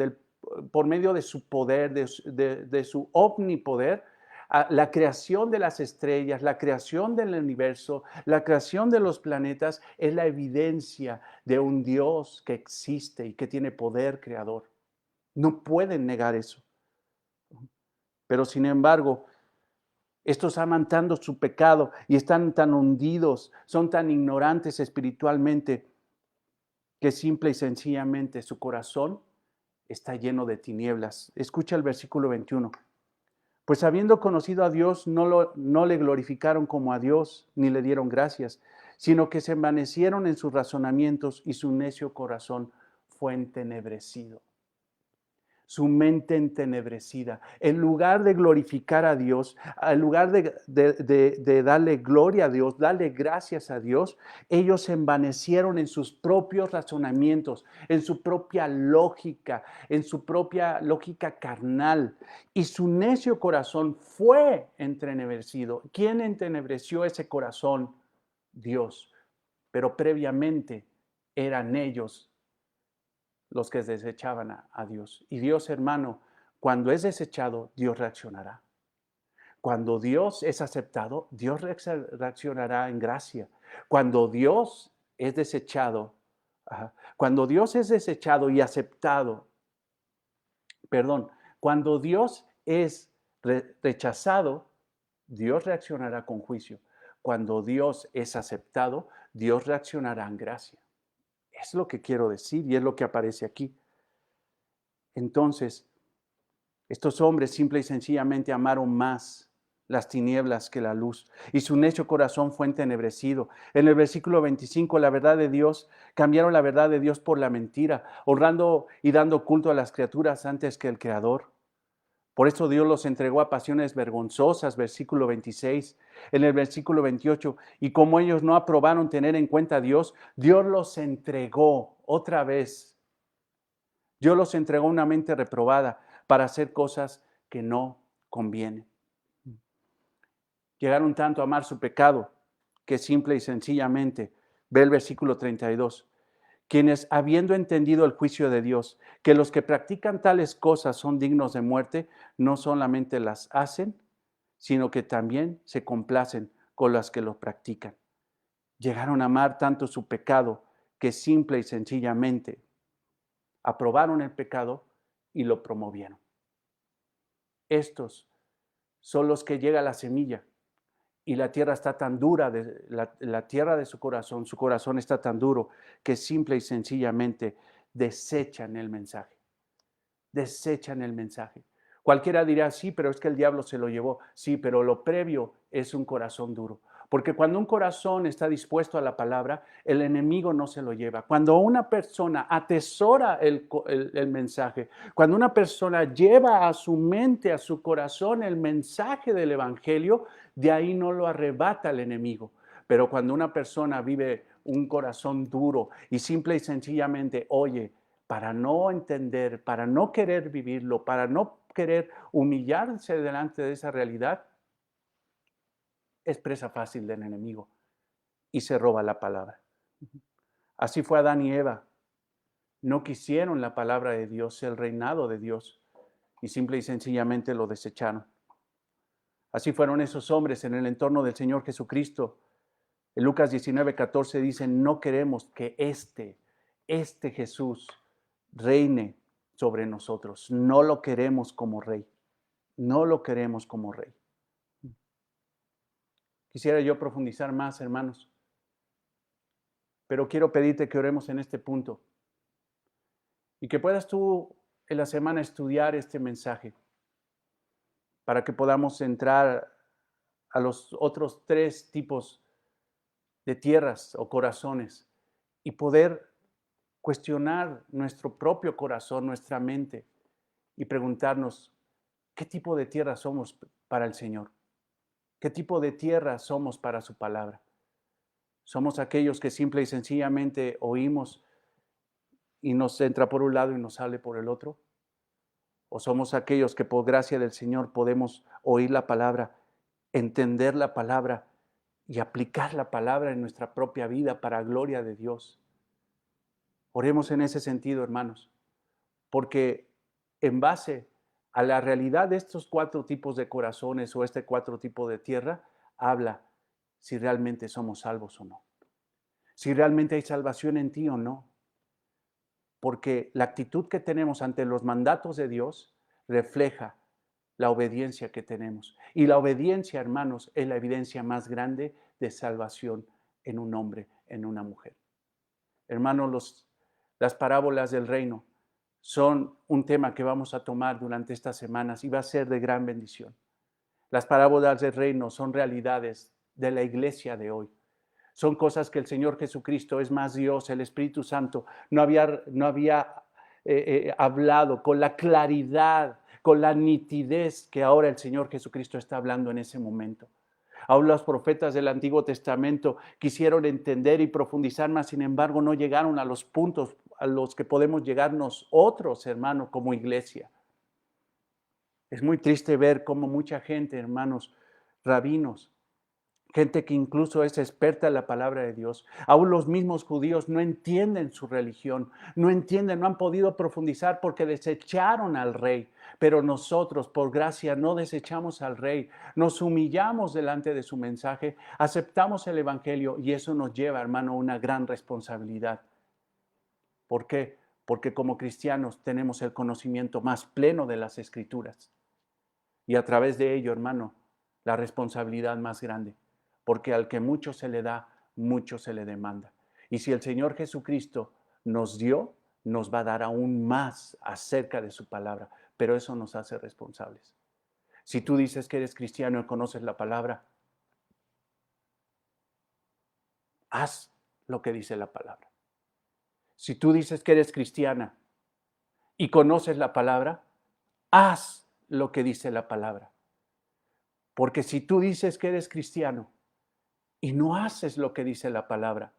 por medio de su poder, de su omnipoder, la creación de las estrellas, la creación del universo, la creación de los planetas, es la evidencia de un Dios que existe y que tiene poder creador. No pueden negar eso. Pero sin embargo, estos aman tanto su pecado y están tan hundidos, son tan ignorantes espiritualmente, que simple y sencillamente su corazón está lleno de tinieblas. Escucha el versículo 21. Pues habiendo conocido a Dios, no le glorificaron como a Dios, ni le dieron gracias, sino que se envanecieron en sus razonamientos y su necio corazón fue entenebrecido. Su mente entenebrecida. En lugar de glorificar a Dios, en lugar de darle gloria a Dios, darle gracias a Dios, ellos se envanecieron en sus propios razonamientos, en su propia lógica, en su propia lógica carnal. Y su necio corazón fue entenebrecido. ¿Quién entenebreció ese corazón? Dios. Pero previamente eran ellos los que desechaban a Dios. Y Dios, hermano, cuando es desechado, Dios reaccionará. Cuando Dios es aceptado, Dios reaccionará en gracia. Cuando Dios es desechado, cuando Dios es desechado y aceptado, cuando Dios es rechazado, Dios reaccionará con juicio. Cuando Dios es aceptado, Dios reaccionará en gracia. Es lo que quiero decir y es lo que aparece aquí. Entonces, estos hombres simple y sencillamente amaron más las tinieblas que la luz, y su necio corazón fue entenebrecido. En el versículo 25, la verdad de Dios, cambiaron la verdad de Dios por la mentira, honrando y dando culto a las criaturas antes que el Creador. Por eso Dios los entregó a pasiones vergonzosas, versículo 26. En el versículo 28, y como ellos no aprobaron tener en cuenta a Dios, Dios los entregó otra vez. Dios los entregó a una mente reprobada para hacer cosas que no convienen. Llegaron tanto a amar su pecado que simple y sencillamente, ve el versículo 32, quienes habiendo entendido el juicio de Dios, que los que practican tales cosas son dignos de muerte, no solamente las hacen, sino que también se complacen con las que los practican. Llegaron a amar tanto su pecado que simple y sencillamente aprobaron el pecado y lo promovieron. Estos son los que llega la semilla y la tierra está tan dura, la tierra de su corazón está tan duro que simple y sencillamente desechan el mensaje. Desechan el mensaje. Cualquiera dirá, sí, pero es que el diablo se lo llevó. Sí, pero lo previo es un corazón duro. Porque cuando un corazón está dispuesto a la palabra, el enemigo no se lo lleva. Cuando una persona atesora el mensaje, cuando una persona lleva a su mente, a su corazón el mensaje del evangelio, de ahí no lo arrebata el enemigo. Pero cuando una persona vive un corazón duro y simple y sencillamente oye, para no entender, para no querer vivirlo, para no querer humillarse delante de esa realidad, es presa fácil del enemigo y se roba la palabra. Así fue Adán y Eva. No quisieron la palabra de Dios, el reinado de Dios, y simple y sencillamente lo desecharon. Así fueron esos hombres en el entorno del Señor Jesucristo. En Lucas 19:14 dice, no queremos que este Jesús reine sobre nosotros. No lo queremos como rey. No lo queremos como rey. Quisiera yo profundizar más, hermanos, pero quiero pedirte que oremos en este punto y que puedas tú en la semana estudiar este mensaje para que podamos entrar a los otros 3 tipos de tierras o corazones y poder cuestionar nuestro propio corazón, nuestra mente y preguntarnos, ¿qué tipo de tierra somos para el Señor? ¿Qué tipo de tierra somos para su palabra? ¿Somos aquellos que simple y sencillamente oímos y nos entra por un lado y nos sale por el otro? ¿O somos aquellos que por gracia del Señor podemos oír la palabra, entender la palabra y aplicar la palabra en nuestra propia vida para gloria de Dios? Oremos en ese sentido, hermanos, porque en base a la realidad de estos 4 tipos de corazones o este 4 tipos de tierra, habla si realmente somos salvos o no. Si realmente hay salvación en ti o no. Porque la actitud que tenemos ante los mandatos de Dios refleja la obediencia que tenemos. Y la obediencia, hermanos, es la evidencia más grande de salvación en un hombre, en una mujer. Hermanos, las parábolas del reino son un tema que vamos a tomar durante estas semanas y va a ser de gran bendición. Las parábolas del reino son realidades de la iglesia de hoy. Son cosas que el Señor Jesucristo, es más Dios, el Espíritu Santo, no había hablado con la claridad, con la nitidez que ahora el Señor Jesucristo está hablando en ese momento. Aún los profetas del Antiguo Testamento quisieron entender y profundizar más, sin embargo no llegaron a los puntos a los que podemos llegar nosotros, hermanos, como iglesia. Es muy triste ver cómo mucha gente, hermanos, rabinos, gente que incluso es experta en la palabra de Dios. Aún los mismos judíos no entienden su religión, no entienden, no han podido profundizar porque desecharon al rey. Pero nosotros, por gracia, no desechamos al rey, nos humillamos delante de su mensaje, aceptamos el evangelio y eso nos lleva, hermano, a una gran responsabilidad. ¿Por qué? Porque como cristianos tenemos el conocimiento más pleno de las Escrituras. Y a través de ello, hermano, la responsabilidad más grande. Porque al que mucho se le da, mucho se le demanda. Y si el Señor Jesucristo nos dio, nos va a dar aún más acerca de su palabra. Pero eso nos hace responsables. Si tú dices que eres cristiano y conoces la palabra, haz lo que dice la palabra. Si tú dices que eres cristiana y conoces la palabra, haz lo que dice la palabra. Porque si tú dices que eres cristiano y no haces lo que dice la palabra,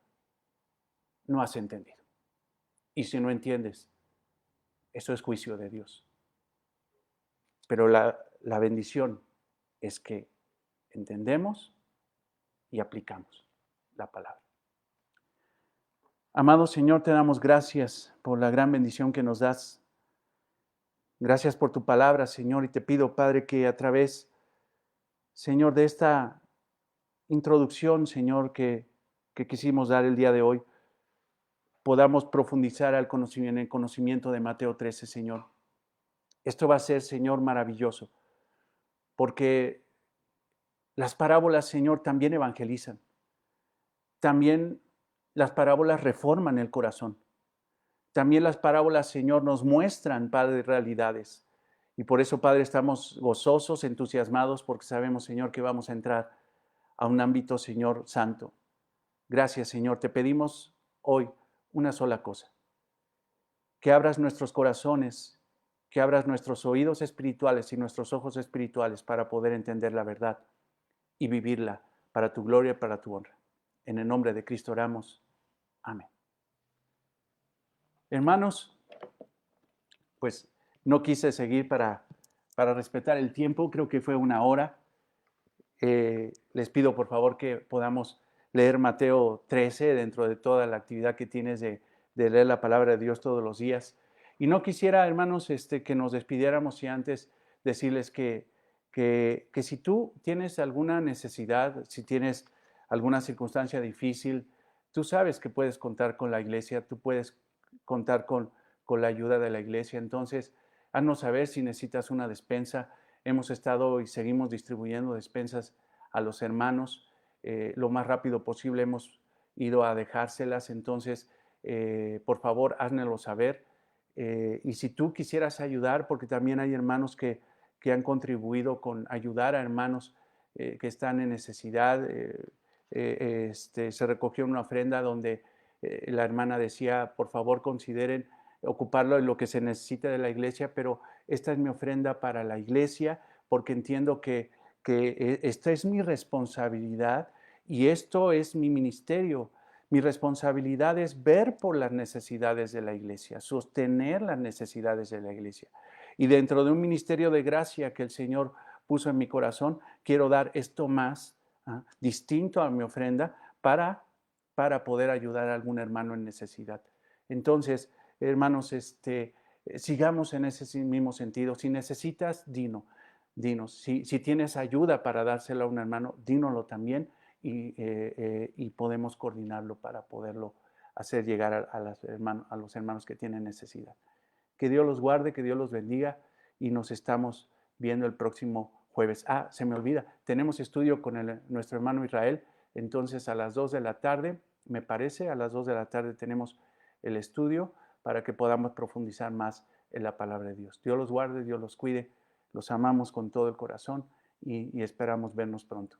no has entendido. Y si no entiendes, eso es juicio de Dios. Pero la bendición es que entendemos y aplicamos la palabra. Amado Señor, te damos gracias por la gran bendición que nos das. Gracias por tu palabra, Señor, y te pido, Padre, que a través, Señor, de esta introducción, Señor, que quisimos dar el día de hoy, podamos profundizar en el conocimiento de Mateo 13, Señor. Esto va a ser, Señor, maravilloso, porque las parábolas, Señor, también evangelizan. También las parábolas reforman el corazón. También las parábolas, Señor, nos muestran, Padre, realidades. Y por eso, Padre, estamos gozosos, entusiasmados, porque sabemos, Señor, que vamos a entrar a un ámbito, Señor, santo. Gracias, Señor. Te pedimos hoy una sola cosa: que abras nuestros corazones, que abras nuestros oídos espirituales y nuestros ojos espirituales para poder entender la verdad y vivirla para tu gloria y para tu honra. En el nombre de Cristo oramos. Amén. Hermanos, pues no quise seguir para respetar el tiempo. Creo que fue una hora. Les pido por favor que podamos leer Mateo 13 dentro de toda la actividad que tienes de leer la palabra de Dios todos los días. Y no quisiera, hermanos, que nos despidiéramos y antes decirles que si tú tienes alguna necesidad, si tienes alguna circunstancia difícil, tú sabes que puedes contar con la iglesia, tú puedes contar con la ayuda de la iglesia. Entonces, haznos saber si necesitas una despensa. Hemos estado y seguimos distribuyendo despensas a los hermanos. Lo más rápido posible hemos ido a dejárselas. Entonces, por favor, házmelo saber. Y si tú quisieras ayudar, porque también hay hermanos que han contribuido con ayudar a hermanos que están en necesidad. Se recogió una ofrenda donde la hermana decía, por favor consideren ocuparlo en lo que se necesita de la iglesia, pero esta es mi ofrenda para la iglesia, porque entiendo que esta es mi responsabilidad y esto es mi ministerio. Mi responsabilidad es ver por las necesidades de la iglesia, sostener las necesidades de la iglesia. Y dentro de un ministerio de gracia que el Señor puso en mi corazón, quiero dar esto más distinto a mi ofrenda para poder ayudar a algún hermano en necesidad. Entonces, hermanos, sigamos en ese mismo sentido. Si necesitas, dinos. Si tienes ayuda para dárselo a un hermano, dínoslo también y podemos coordinarlo para poderlo hacer llegar a los hermanos que tienen necesidad. Que Dios los guarde, que Dios los bendiga y nos estamos viendo el próximo jueves. Se me olvida, tenemos estudio con nuestro hermano Israel, entonces a las 2 de la tarde, me parece, a las 2 de la tarde tenemos el estudio para que podamos profundizar más en la palabra de Dios. Dios los guarde, Dios los cuide, los amamos con todo el corazón y esperamos vernos pronto.